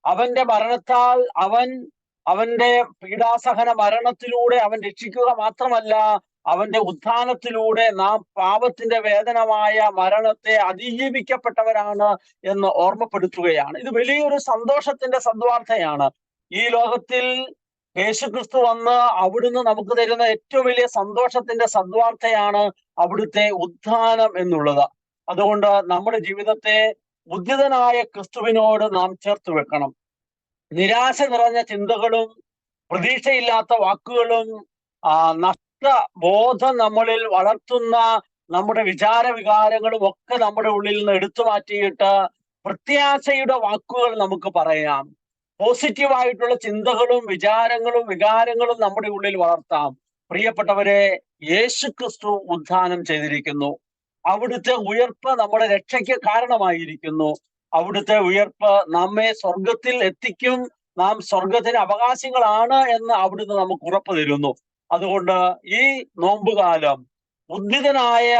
അവന്റെ മരണത്താൽ അവന്റെ പീഡാസഹന മരണത്തിലൂടെ അവൻ രക്ഷിക്കുക മാത്രമല്ല, അവന്റെ ഉത്ഥാനത്തിലൂടെ നാം പാപത്തിന്റെ വേദനമായ മരണത്തെ അതിജീവിക്കപ്പെട്ടവരാണ് എന്ന് ഓർമ്മപ്പെടുത്തുകയാണ്. ഇത് വലിയൊരു സന്തോഷത്തിന്റെ സദ്വാർത്തയാണ്. ഈ ലോകത്തിൽ യേശുക്രിസ്തു വന്ന് അവിടുന്ന് നമുക്ക് തരുന്ന ഏറ്റവും വലിയ സന്തോഷത്തിന്റെ സദ്വാർത്തയാണ് അവിടുത്തെ ഉത്ഥാനം എന്നുള്ളത്. അതുകൊണ്ട് നമ്മുടെ ജീവിതത്തെ ഉദ്ധിതനായ ക്രിസ്തുവിനോട് നാം ചേർത്ത് വെക്കണം. നിരാശ നിറഞ്ഞ ചിന്തകളും പ്രതീക്ഷയില്ലാത്ത വാക്കുകളും നഷ്ടബോധം നമ്മളിൽ വളർത്തുന്ന നമ്മുടെ വികാരങ്ങളും ഒക്കെ നമ്മുടെ ഉള്ളിൽ നിന്ന് എടുത്തു മാറ്റിയിട്ട് പ്രത്യാശയുടെ വാക്കുകൾ നമുക്ക് പറയാം. പോസിറ്റീവായിട്ടുള്ള ചിന്തകളും വികാരങ്ങളും നമ്മുടെ ഉള്ളിൽ വളർത്താം. പ്രിയപ്പെട്ടവരെ, യേശുക്രിസ്തു ഉത്ഥാനം ചെയ്തിരിക്കുന്നു. അവിടുത്തെ ഉയർപ്പ് നമ്മുടെ രക്ഷയ്ക്ക് കാരണമായിരിക്കുന്നു. അവിടുത്തെ ഉയർപ്പ് നമ്മെ സ്വർഗത്തിൽ എത്തിക്കും. നാം സ്വർഗത്തിന് അവകാശികളാണ് എന്ന് അവിടുന്ന് നമുക്ക് ഉറപ്പ് തരുന്നു. അതുകൊണ്ട് ഈ നോമ്പുകാലം ഉദ്ധിതനായ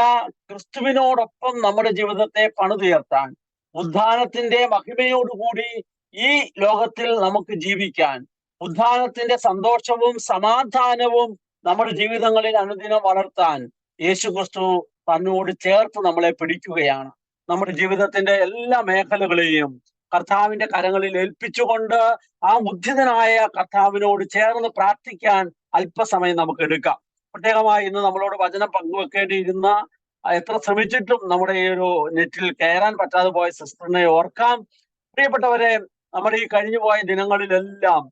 ക്രിസ്തുവിനോടൊപ്പം നമ്മുടെ ജീവിതത്തെ പണിതുയർത്താൻ, ഉദ്ധാനത്തിന്റെ മഹിമയോടുകൂടി ഈ ലോകത്തിൽ നമുക്ക് ജീവിക്കാൻ, ഉദ്ധാനത്തിന്റെ സന്തോഷവും സമാധാനവും നമ്മുടെ ജീവിതങ്ങളിൽ അനുദിനം വളർത്താൻ യേശു ക്രിസ്തു തന്നോട് ചേർത്ത് നമ്മളെ പിടിക്കുകയാണ്. നമ്മുടെ ജീവിതത്തിന്റെ എല്ലാ മേഖലകളെയും കർത്താവിന്റെ കരങ്ങളിൽ ഏൽപ്പിച്ചുകൊണ്ട് ആ ഉദ്ധിതനായ കർത്താവിനോട് ചേർന്ന് പ്രാർത്ഥിക്കാൻ അല്പസമയം നമുക്ക് എടുക്കാം. പ്രത്യേകമായി ഇന്ന് നമ്മളോട് വചനം പങ്കുവെക്കേണ്ടിയിരുന്ന, എത്ര ശ്രമിച്ചിട്ടും നമ്മുടെ ഈ ഒരു നെറ്റിൽ കയറാൻ പറ്റാതെ പോയ സിസ്റ്ററിനെ ഓർക്കാം. പ്രിയപ്പെട്ടവരെ, നമ്മുടെ ഈ കഴിഞ്ഞു പോയ ദിനങ്ങളിലെല്ലാം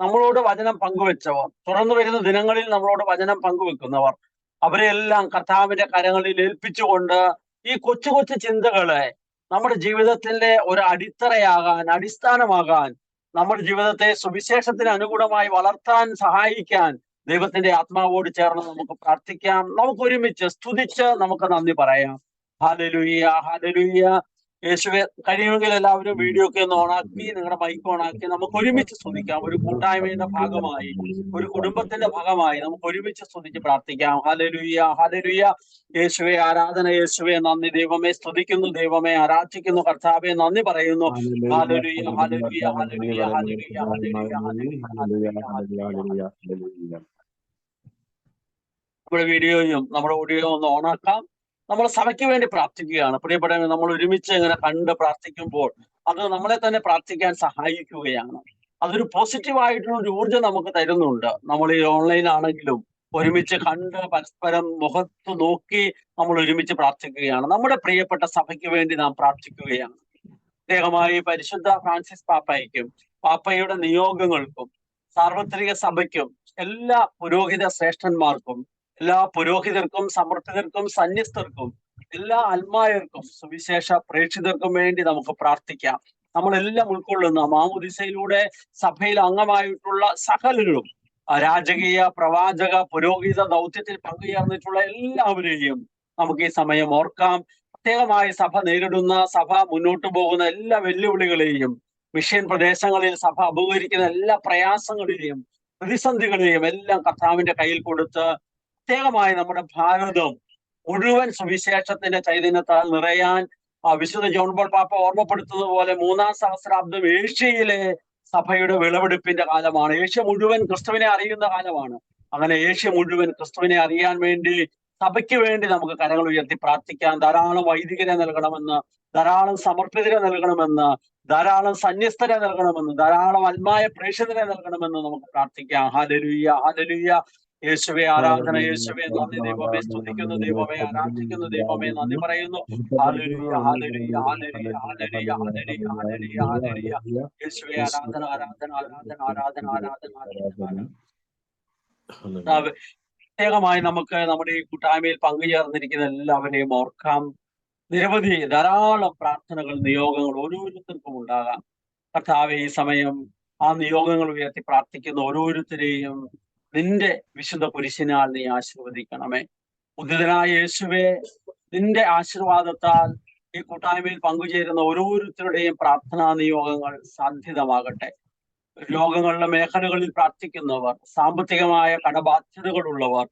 നമ്മളോട് വചനം പങ്കുവെച്ചവർ, തുറന്നു വരുന്ന ദിനങ്ങളിൽ നമ്മളോട് വചനം പങ്കുവെക്കുന്നവർ, അവരെല്ലാം കർത്താവിന്റെ കരങ്ങളിൽ ഏൽപ്പിച്ചുകൊണ്ട് ഈ കൊച്ചു കൊച്ചു ചിന്തകളെ നമ്മുടെ ജീവിതത്തിന്റെ ഒരു അടിത്തറയാകാൻ, അടിസ്ഥാനമാകാൻ, നമ്മുടെ ജീവിതത്തെ സുവിശേഷത്തിന് അനുകൂലമായി വളർത്താൻ സഹായിക്കാൻ ദൈവത്തിന്റെ ആത്മാവോട് ചേർന്ന് നമുക്ക് പ്രാർത്ഥിക്കാം. നമുക്ക് ഒരുമിച്ച് സ്തുതിച്ച് നമുക്ക് നന്ദി പറയാം. Hallelujah, hallelujah. യേശുവെ, കഴിയുമെങ്കിൽ എല്ലാവരും വീഡിയോ ഒക്കെ ഒന്ന് ഓണാക്കി, നിങ്ങളുടെ മൈക്ക് ഓണാക്കി നമുക്ക് ഒരുമിച്ച് സ്തുതിക്കാം. ഒരു കൂട്ടായ്മയുടെ ഭാഗമായി, ഒരു കുടുംബത്തിന്റെ ഭാഗമായി നമുക്ക് ഒരുമിച്ച് സ്തുതിച്ച് പ്രാർത്ഥിക്കാം. Hallelujah, hallelujah. യേശുവെ ആരാധന, യേശുവെ നന്ദി. ദൈവമേ സ്തുതിക്കുന്നു, ദൈവമേ ആരാധിക്കുന്നു, കർത്താവെ നന്ദി പറയുന്നു. Hallelujah, hallelujah, hallelujah, hallelujah, hallelujah. നമ്മുടെ വീഡിയോയും നമ്മുടെ ഓഡിയോ ഒന്ന് ഓണാക്കാം. നമ്മൾ സഭയ്ക്ക് വേണ്ടി പ്രാർത്ഥിക്കുകയാണ്. പ്രിയപ്പെട്ടവരെ, നമ്മൾ ഒരുമിച്ച് ഇങ്ങനെ കണ്ട് പ്രാർത്ഥിക്കുമ്പോൾ അത് നമ്മളെ തന്നെ പ്രാർത്ഥിക്കാൻ സഹായിക്കുകയാണ്. അതൊരു പോസിറ്റീവായിട്ടുള്ള ഒരു ഊർജ്ജം നമുക്ക് തരുന്നുണ്ട്. നമ്മൾ ഈ ഓൺലൈൻ ആണെങ്കിലും ഒരുമിച്ച് കണ്ട് പരസ്പരം മുഖത്ത് നോക്കി നമ്മൾ ഒരുമിച്ച് പ്രാർത്ഥിക്കുകയാണ്. നമ്മുടെ പ്രിയപ്പെട്ട സഭയ്ക്ക് വേണ്ടി നാം പ്രാർത്ഥിക്കുകയാണ്. പ്രത്യേകമായി പരിശുദ്ധ ഫ്രാൻസിസ് പാപ്പയ്ക്കും പാപ്പയുടെ നിയോഗങ്ങൾക്കും സാർവത്രിക സഭയ്ക്കും എല്ലാ പുരോഹിത ശ്രേഷ്ഠന്മാർക്കും എല്ലാ പുരോഹിതർക്കും സമർത്ഥിതർക്കും സന്യസ്തർക്കും എല്ലാ അൽമായർക്കും സുവിശേഷ പ്രേക്ഷിതർക്കും വേണ്ടി നമുക്ക് പ്രാർത്ഥിക്കാം. നമ്മളെല്ലാം ഉൾക്കൊള്ളുന്ന മാമുദിസയിലൂടെ സഭയിൽ അംഗമായിട്ടുള്ള സകലരും രാജകീയ, പ്രവാചക, പുരോഹിത ദൗത്യത്തിൽ പങ്കുചേർന്നിട്ടുള്ള എല്ലാവരെയും നമുക്ക് ഈ സമയം ഓർക്കാം. പ്രത്യേകമായി സഭ നേരിടുന്ന, സഭ മുന്നോട്ട് പോകുന്ന എല്ലാ വെല്ലുവിളികളെയും, മിഷൻ പ്രദേശങ്ങളിൽ സഭ അഭിമുഖീകരിക്കുന്ന എല്ലാ പ്രയാസങ്ങളെയും പ്രതിസന്ധികളെയും എല്ലാം കർത്താവിന്റെ കയ്യിൽ കൊടുത്ത് പ്രത്യേകമായി നമ്മുടെ ഭാരതം മുഴുവൻ സുവിശേഷത്തിന്റെ ചൈതന്യത്താൽ നിറയാൻ വിശുദ്ധ ജോൺ പോൾ പാപ്പ ഓർമ്മപ്പെടുത്തുന്നത് പോലെ 3-ാം സഹസ്രാബ്ദം ഏഷ്യയിലെ സഭയുടെ വിളവെടുപ്പിന്റെ കാലമാണ്. ഏഷ്യ മുഴുവൻ ക്രിസ്തുവിനെ അറിയുന്ന കാലമാണ്. അങ്ങനെ ഏഷ്യ മുഴുവൻ ക്രിസ്തുവിനെ അറിയാൻ വേണ്ടി സഭയ്ക്ക് വേണ്ടി നമുക്ക് കരങ്ങൾ ഉയർത്തി പ്രാർത്ഥിക്കാം. ധാരാളം വൈദികരെ നൽകണമെന്ന്, ധാരാളം സമർപ്പിതരെ നൽകണമെന്ന്, ധാരാളം സന്യസ്തരെ നൽകണമെന്ന്, ധാരാളം ആത്മായ പ്രേക്ഷിതരെ നൽകണമെന്ന് നമുക്ക് പ്രാർത്ഥിക്കാം. Hallelujah, hallelujah. യേശുവെ ആരാധന, യേശുവെ നന്ദി. ദൈവമേ സ്തുതിക്കുന്നു, ദൈവമേ ആരാധിക്കുന്നു, ദൈവമേ നന്ദി പറയുന്നു. Hallelujah, hallelujah, hallelujah, hallelujah, hallelujah, hallelujah, hallelujah. യേശുവെ ആരാധന, ആരാധന, ആരാധന, ആരാധന, ആരാധന, ആരാധന. പ്രത്യേകമായി നമുക്ക് നമ്മുടെ ഈ കൂട്ടായ്മയിൽ പങ്കുചേർന്നിരിക്കുന്ന എല്ലാവരെയും ഓർക്കാം. നിരവധി ധാരാളം പ്രാർത്ഥനകൾ, നിയോഗങ്ങൾ ഓരോരുത്തർക്കും ഉണ്ടാകാം. കർത്താവെ, ഈ സമയം ആ നിയോഗങ്ങൾ ഉയർത്തി പ്രാർത്ഥിക്കുന്ന ഓരോരുത്തരെയും നിന്റെ വിശുദ്ധ കുരിശിനാൽ നീ ആശീർവദിക്കണമേ. ഉദ്ധിതനായ യേശുവെ, നിന്റെ ആശീർവാദത്താൽ ഈ കൂട്ടായ്മയിൽ പങ്കുചേരുന്ന ഓരോരുത്തരുടെയും പ്രാർത്ഥനാ നിയോഗങ്ങൾ സാധ്യതമാകട്ടെ. രോഗങ്ങളുടെ മേഖലകളിൽ പ്രാർത്ഥിക്കുന്നവർ, സാമ്പത്തികമായ കടബാധ്യതകളുള്ളവർ,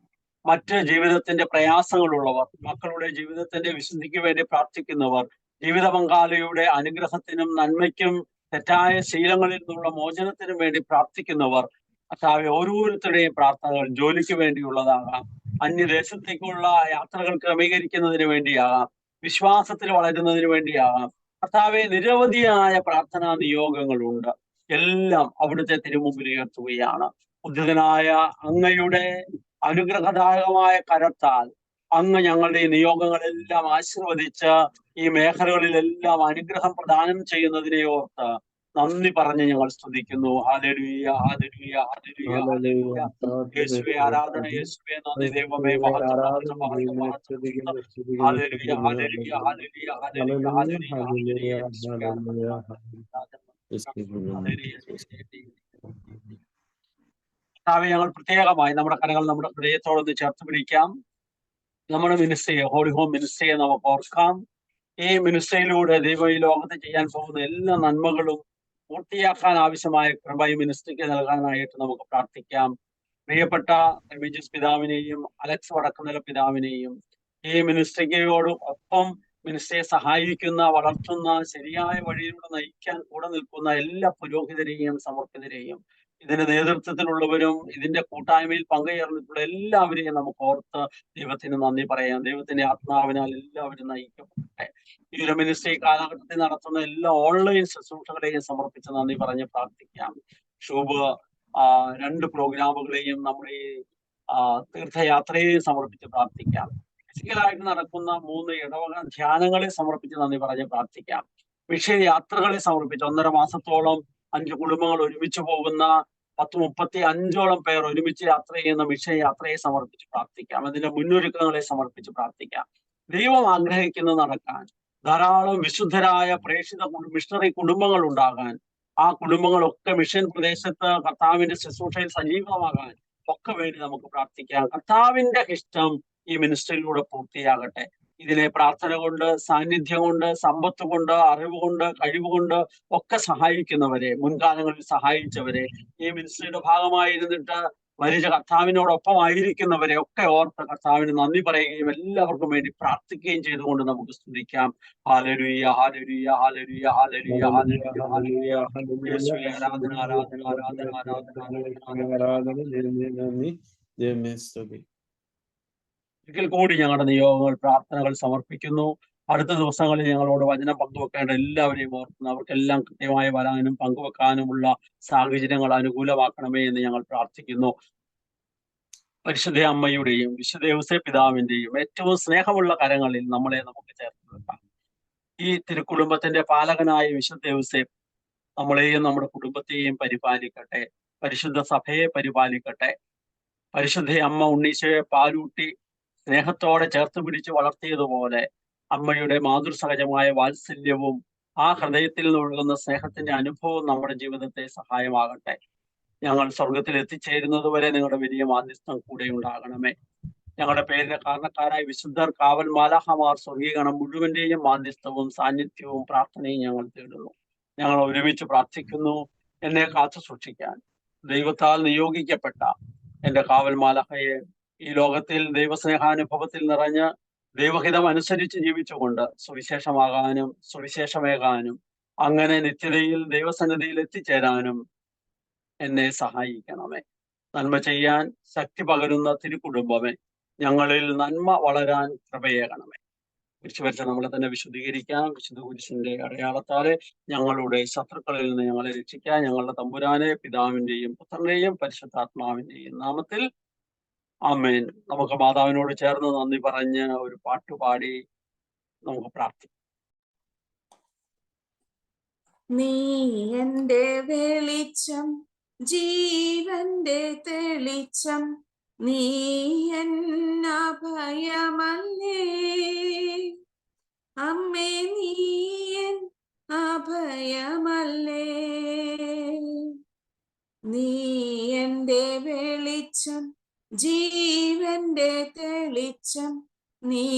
മറ്റ് ജീവിതത്തിന്റെ പ്രയാസങ്ങളുള്ളവർ, മക്കളുടെ ജീവിതത്തിന്റെ വിശുദ്ധിക്ക് വേണ്ടി പ്രാർത്ഥിക്കുന്നവർ, ജീവിത പങ്കാളിയുടെ അനുഗ്രഹത്തിനും നന്മയ്ക്കും തെറ്റായ ശീലങ്ങളിൽ നിന്നുള്ള മോചനത്തിനും വേണ്ടി പ്രാർത്ഥിക്കുന്നവർ, കർത്താവെ ഓരോരുത്തരുടെയും പ്രാർത്ഥനകൾ ജോലിക്ക് വേണ്ടിയുള്ളതാകാം, അന്യദേശത്തേക്കുള്ള യാത്രകൾ ക്രമീകരിക്കുന്നതിന് വേണ്ടിയാകാം, വിശ്വാസത്തിൽ വളരുന്നതിന് വേണ്ടിയാകാം. കർത്താവെ, നിരവധിയായ പ്രാർത്ഥനാ നിയോഗങ്ങളുണ്ട്. എല്ലാം അവിടുത്തെ തിരുമുമ്പിൽ ഉയർത്തുകയാണ്. ഉദ്ധിതനായ അങ്ങയുടെ അനുഗ്രഹദായകമായ കരത്താൽ അങ്ങ് ഞങ്ങളുടെ ഈ നിയോഗങ്ങളെല്ലാം ആശീർവദിച്ച് ഈ മേഖലകളിലെല്ലാം അനുഗ്രഹം പ്രദാനം ചെയ്യുന്നതിനെ ഓർത്ത് നന്ദി പറഞ്ഞ് ഞങ്ങൾ സ്തുതിക്കുന്നു. Hallelujah, hallelujah, hallelujah, hallelujah. യേശുവേ ആരാധന, യേശുവേ നന്ദി. ദൈവമേ മഹത്വം, മഹത്വം, മഹത്വം, മഹത്വം. Hallelujah, hallelujah, hallelujah, hallelujah, hallelujah, hallelujah. കർത്താവേ, ഞങ്ങൾ പ്രത്യേകമായി നമ്മുടെ കരങ്ങൾ നമ്മുടെ ഹൃദയത്തോടൊന്ന് ചേർത്ത് പിടിക്കാം. നമ്മുടെ മിനിസ്ട്രിയെ, ഹോളി ഹോം മിനിസ്ട്രിയെ നമുക്ക് ഓർക്കാം. ഈ മിനിസ്ട്രിയിലൂടെ ദൈവം ഈ ലോകത്ത് ചെയ്യാൻ പോകുന്ന എല്ലാ നന്മകളും പൂർത്തിയാക്കാൻ ആവശ്യമായ കൃപ ഈ മിനിസ്ട്രിക്ക് നൽകാനായിട്ട് നമുക്ക് പ്രാർത്ഥിക്കാം. പ്രിയപ്പെട്ട എമിജിസ് പിതാവിനെയും അലക്സ് വടക്കുന്നില പിതാവിനെയും ഈ മിനിസ്ട്രിയോട് ഒപ്പം മിനിസ്ട്രിയെ സഹായിക്കുന്ന, വളർത്തുന്ന, ശരിയായ വഴിയിലൂടെ നയിക്കാൻ കൂടെ നിൽക്കുന്ന എല്ലാ പുരോഹിതരെയും സമർപ്പിതരെയും ഇതിന്റെ നേതൃത്വത്തിലുള്ളവരും ഇതിന്റെ കൂട്ടായ്മയിൽ പങ്കുചേർന്നിട്ടുള്ള എല്ലാവരെയും നമുക്ക് ഓർത്ത് ദൈവത്തിന് നന്ദി പറയാം. ദൈവത്തിന്റെ ആത്മാവിനാൽ എല്ലാവരും നയിക്കപ്പെട്ടെ. ഈ ഒരു മിനിസ്ട്രി കാലഘട്ടത്തിൽ നടത്തുന്ന എല്ലാ ഓൺലൈൻ ശുശ്രൂഷകളെയും സമർപ്പിച്ച് നന്ദി പറഞ്ഞ് പ്രാർത്ഥിക്കാം. ശുഭ 2 പ്രോഗ്രാമുകളെയും നമ്മുടെ ഈ തീർത്ഥയാത്രയെയും സമർപ്പിച്ച് പ്രാർത്ഥിക്കാം. ഫിസിക്കലായിട്ട് നടക്കുന്ന 3 ഇടവക ധ്യാനങ്ങളെ സമർപ്പിച്ച് നന്ദി പറഞ്ഞ് പ്രാർത്ഥിക്കാം. വിഷയയാത്രകളെ സമർപ്പിച്ച് 1.5 മാസത്തോളം 5 കുടുംബങ്ങൾ ഒരുമിച്ച് പോകുന്ന 10-35ഓളം പേർ ഒരുമിച്ച് യാത്ര ചെയ്യുന്ന വിഷയയാത്രയെ സമർപ്പിച്ച് പ്രാർത്ഥിക്കാം. അതിന്റെ മുന്നൊരുക്കങ്ങളെ സമർപ്പിച്ച് പ്രാർത്ഥിക്കാം. ദൈവം ആഗ്രഹിക്കുന്നത് നടക്കാൻ ധാരാളം വിശുദ്ധരായ പ്രേക്ഷിത മിഷണറി കുടുംബങ്ങൾ ഉണ്ടാകാൻ, ആ കുടുംബങ്ങളൊക്കെ മിഷൻ പ്രദേശത്ത് കർത്താവിന്റെ ശുശ്രൂഷയിൽ സജീവമാകാൻ ഒക്കെ വേണ്ടി നമുക്ക് പ്രാർത്ഥിക്കാം. കർത്താവിന്റെ ഇഷ്ടം ഈ മിനിസ്ട്രിയിലൂടെ പൂർത്തിയാകട്ടെ. ഇതിനെ പ്രാർത്ഥന കൊണ്ട്, സാന്നിധ്യം കൊണ്ട്, സമ്പത്ത് കൊണ്ട്, അറിവ് കൊണ്ട്, കഴിവുകൊണ്ട് ഒക്കെ സഹായിക്കുന്നവരെ, മുൻകാലങ്ങളിൽ സഹായിച്ചവരെ, ഈ മിനിസ്ട്രിയുടെ ഭാഗമായിരുന്നിട്ട് വലിയ കർത്താവിനോടൊപ്പം ആയിരിക്കുന്നവരെ ഒക്കെ ഓർത്ത് കർത്താവിന് നന്ദി പറയുകയും എല്ലാവർക്കും വേണ്ടി പ്രാർത്ഥിക്കുകയും ചെയ്തുകൊണ്ട് നമുക്ക് സ്തുതിക്കാം. Hallelujah, hallelujah, hallelujah, hallelujah, hallelujah, hallelujah. യേശുവേ, ആരാധന, ആരാധന, ആരാധന, ആരാധന. ഒരിക്കൽ കൂടി ഞങ്ങളുടെ നിയോഗങ്ങൾ, പ്രാർത്ഥനകൾ സമർപ്പിക്കുന്നു. അടുത്ത ദിവസങ്ങളിൽ ഞങ്ങളോട് വചനം പങ്കുവെക്കേണ്ട എല്ലാവരെയും ഓർക്കുന്നു. അവർക്കെല്ലാം കൃത്യമായി വരാനും പങ്കുവെക്കാനുമുള്ള സാഹചര്യങ്ങൾ അനുകൂലമാക്കണമേ എന്ന് ഞങ്ങൾ പ്രാർത്ഥിക്കുന്നു. പരിശുദ്ധ അമ്മയുടെയും വിശുദ്ധ ഔസേപ്പ് പിതാവിന്റെയും ഏറ്റവും സ്നേഹമുള്ള കരങ്ങളിൽ നമുക്ക് ചേർത്ത് നിർത്താം. ഈ തിരുക്കുടുംബത്തിന്റെ പാലകനായ വിശുദ്ധ ഔസേപ്പ് നമ്മളെയും നമ്മുടെ കുടുംബത്തെയും പരിപാലിക്കട്ടെ. പരിശുദ്ധ സഭയെ പരിപാലിക്കട്ടെ. പരിശുദ്ധ അമ്മ ഉണ്ണീശോയെ പാലൂട്ടി സ്നേഹത്തോടെ ചേർത്ത് പിടിച്ച് വളർത്തിയതുപോലെ അമ്മയുടെ മാതൃസഹജമായ വാത്സല്യവും ആ ഹൃദയത്തിൽ നിന്നൊഴുകുന്ന സ്നേഹത്തിന്റെ അനുഭവവും നമ്മുടെ ജീവിതത്തെ സഹായമാകട്ടെ. ഞങ്ങൾ സ്വർഗത്തിൽ എത്തിച്ചേരുന്നത് വരെ നിങ്ങളുടെ വലിയ മാധ്യസ്ഥം കൂടെ ഉണ്ടാകണമേ. ഞങ്ങളുടെ പേരിന് കാരണക്കാരായ വിശുദ്ധർ, കാവൽ മാലാഖമാർ, സ്വർഗീയഗണം മുഴുവന്റെയും മാധ്യസ്ഥവും സാന്നിധ്യവും പ്രാർത്ഥനയും ഞങ്ങൾ തേടുന്നു. ഞങ്ങൾ ഒരുമിച്ച് പ്രാർത്ഥിക്കുന്നു. എന്നെ കാത്തു സൂക്ഷിക്കാൻ ദൈവത്താൽ നിയോഗിക്കപ്പെട്ട എന്റെ കാവൽ മാലാഖയെ ഈ ലോകത്തിൽ ദൈവസ്നേഹാനുഭവത്തിൽ നിറഞ്ഞ് ദൈവഹിതം അനുസരിച്ച് ജീവിച്ചുകൊണ്ട് സുവിശേഷമാകാനും സുവിശേഷമേകാനും അങ്ങനെ നിത്യതയിൽ ദൈവസന്നിധിയിൽ എത്തിച്ചേരാനും എന്നെ സഹായിക്കണമേ. നന്മ ചെയ്യാൻ ശക്തി പകരുന്ന തിരുക്കുടുംബമേ, ഞങ്ങളിൽ നന്മ വളരാൻ കൃപയേകണമേ. കുരിശുവരച്ച നമ്മളെ തന്നെ വിശുദ്ധീകരിക്കാം. വിശുദ്ധ കുരിശിന്റെ അടയാളത്താലെ ഞങ്ങളുടെ ശത്രുക്കളിൽ നിന്ന് ഞങ്ങളെ രക്ഷിക്കാൻ ഞങ്ങളുടെ തമ്പുരാനെ, പിതാവിന്റെയും പുത്രന്റെയും പരിശുദ്ധാത്മാവിന്റെയും നാമത്തിൽ ആമേൻ. നമുക്ക് മാതാവിനോട് ചേർന്ന് നന്ദി പറഞ്ഞ് ഒരു പാട്ടുപാടി നമുക്ക് പ്രാർത്ഥിക്കാം. നീ എന്റെ വെളിച്ചം, ജീവന്റെ തെളിച്ചം, നീ എന്നഭയമല്ലേ അമ്മേ, നീ എൻ അഭയമല്ലേ. നീ എന്റെ വെളിച്ചം, ജീവന്റെ തെളിച്ചം, നീ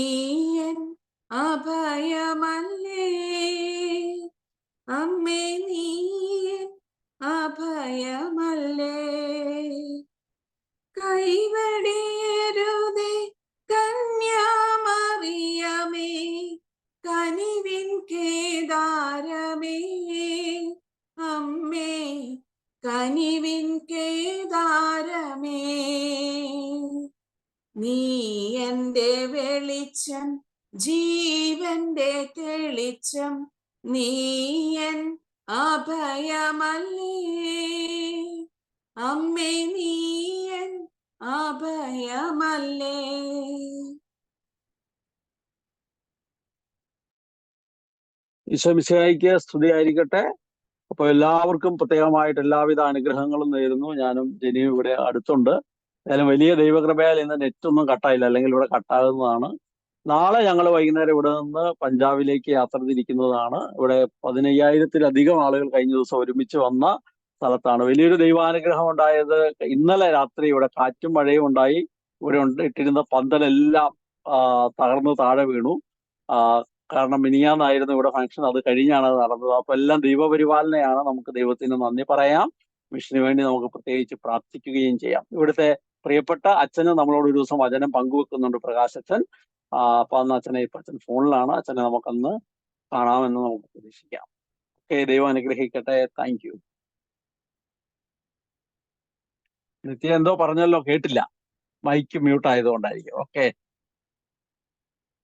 എൻ അഭയമല്ലേ അമ്മേ, നീ എൻ അഭയമല്ലേ. കൈവടിയരുതേ കന്യാമറിയമേ, കനിവിൻ കേദാരമേ അമ്മേ, കനിവിൻ കേദാരമേ. നീ എന്റെ വെളിച്ചം, ജീവന്റെ തെളിച്ചം, നീ എൻ അഭയമല്ലേ അമ്മേ, നീ എൻ അഭയമല്ലേ. ഈശോ മിശിഹായിക്ക് സ്തുതിയായിരിക്കട്ടെ. അപ്പൊ എല്ലാവർക്കും പ്രത്യേകമായിട്ട് എല്ലാവിധ അനുഗ്രഹങ്ങളും നേരുന്നു. ഞാനും ജനിയും ഇവിടെ അടുത്തുണ്ട്. ഏതായാലും വലിയ ദൈവകൃപയാൽ ഇന്ന് നെറ്റൊന്നും കട്ടായില്ല, അല്ലെങ്കിൽ ഇവിടെ കട്ടാകുന്നതാണ്. നാളെ ഞങ്ങൾ വൈകുന്നേരം ഇവിടെ നിന്ന് പഞ്ചാബിലേക്ക് യാത്ര തിരിക്കുന്നതാണ്. ഇവിടെ 15,000-ലധികം ആളുകൾ കഴിഞ്ഞ ദിവസം ഒരുമിച്ച് വന്ന സ്ഥലത്താണ്. വലിയൊരു ദൈവാനുഗ്രഹം ഉണ്ടായത് ഇന്നലെ രാത്രി ഇവിടെ കാറ്റും മഴയും ഉണ്ടായി. ഇവിടെ ഇട്ടിരുന്ന പന്തലെല്ലാം തകർന്ന് താഴെ വീണു. കാരണം മിനിയാന്നായിരുന്നു ഇവിടെ ഫംഗ്ഷൻ, അത് കഴിഞ്ഞാണ് അത് നടന്നത്. അപ്പൊ എല്ലാം ദൈവപരിപാലനയാണ്. നമുക്ക് ദൈവത്തിന് നന്ദി പറയാം. മിഷന് വേണ്ടി നമുക്ക് പ്രത്യേകിച്ച് പ്രാർത്ഥിക്കുകയും ചെയ്യാം. ഇവിടുത്തെ പ്രിയപ്പെട്ട അച്ഛന് നമ്മളോട് ഒരു ദിവസം വചനം പങ്കുവെക്കുന്നുണ്ട്, പ്രകാശച്ചൻ. അപ്പൊ അന്ന് അച്ഛനെ, ഇപ്പൊ അച്ഛൻ ഫോണിലാണ്, അച്ഛനെ നമുക്കന്ന് കാണാമെന്ന് നമുക്ക് പ്രതീക്ഷിക്കാം. ഓക്കെ, ദൈവം അനുഗ്രഹിക്കട്ടെ. Thank you. നിത്യ എന്തോ പറഞ്ഞല്ലോ, കേട്ടില്ല, മൈക്ക് മ്യൂട്ട് ആയതുകൊണ്ടായിരിക്കും. ഓക്കെ.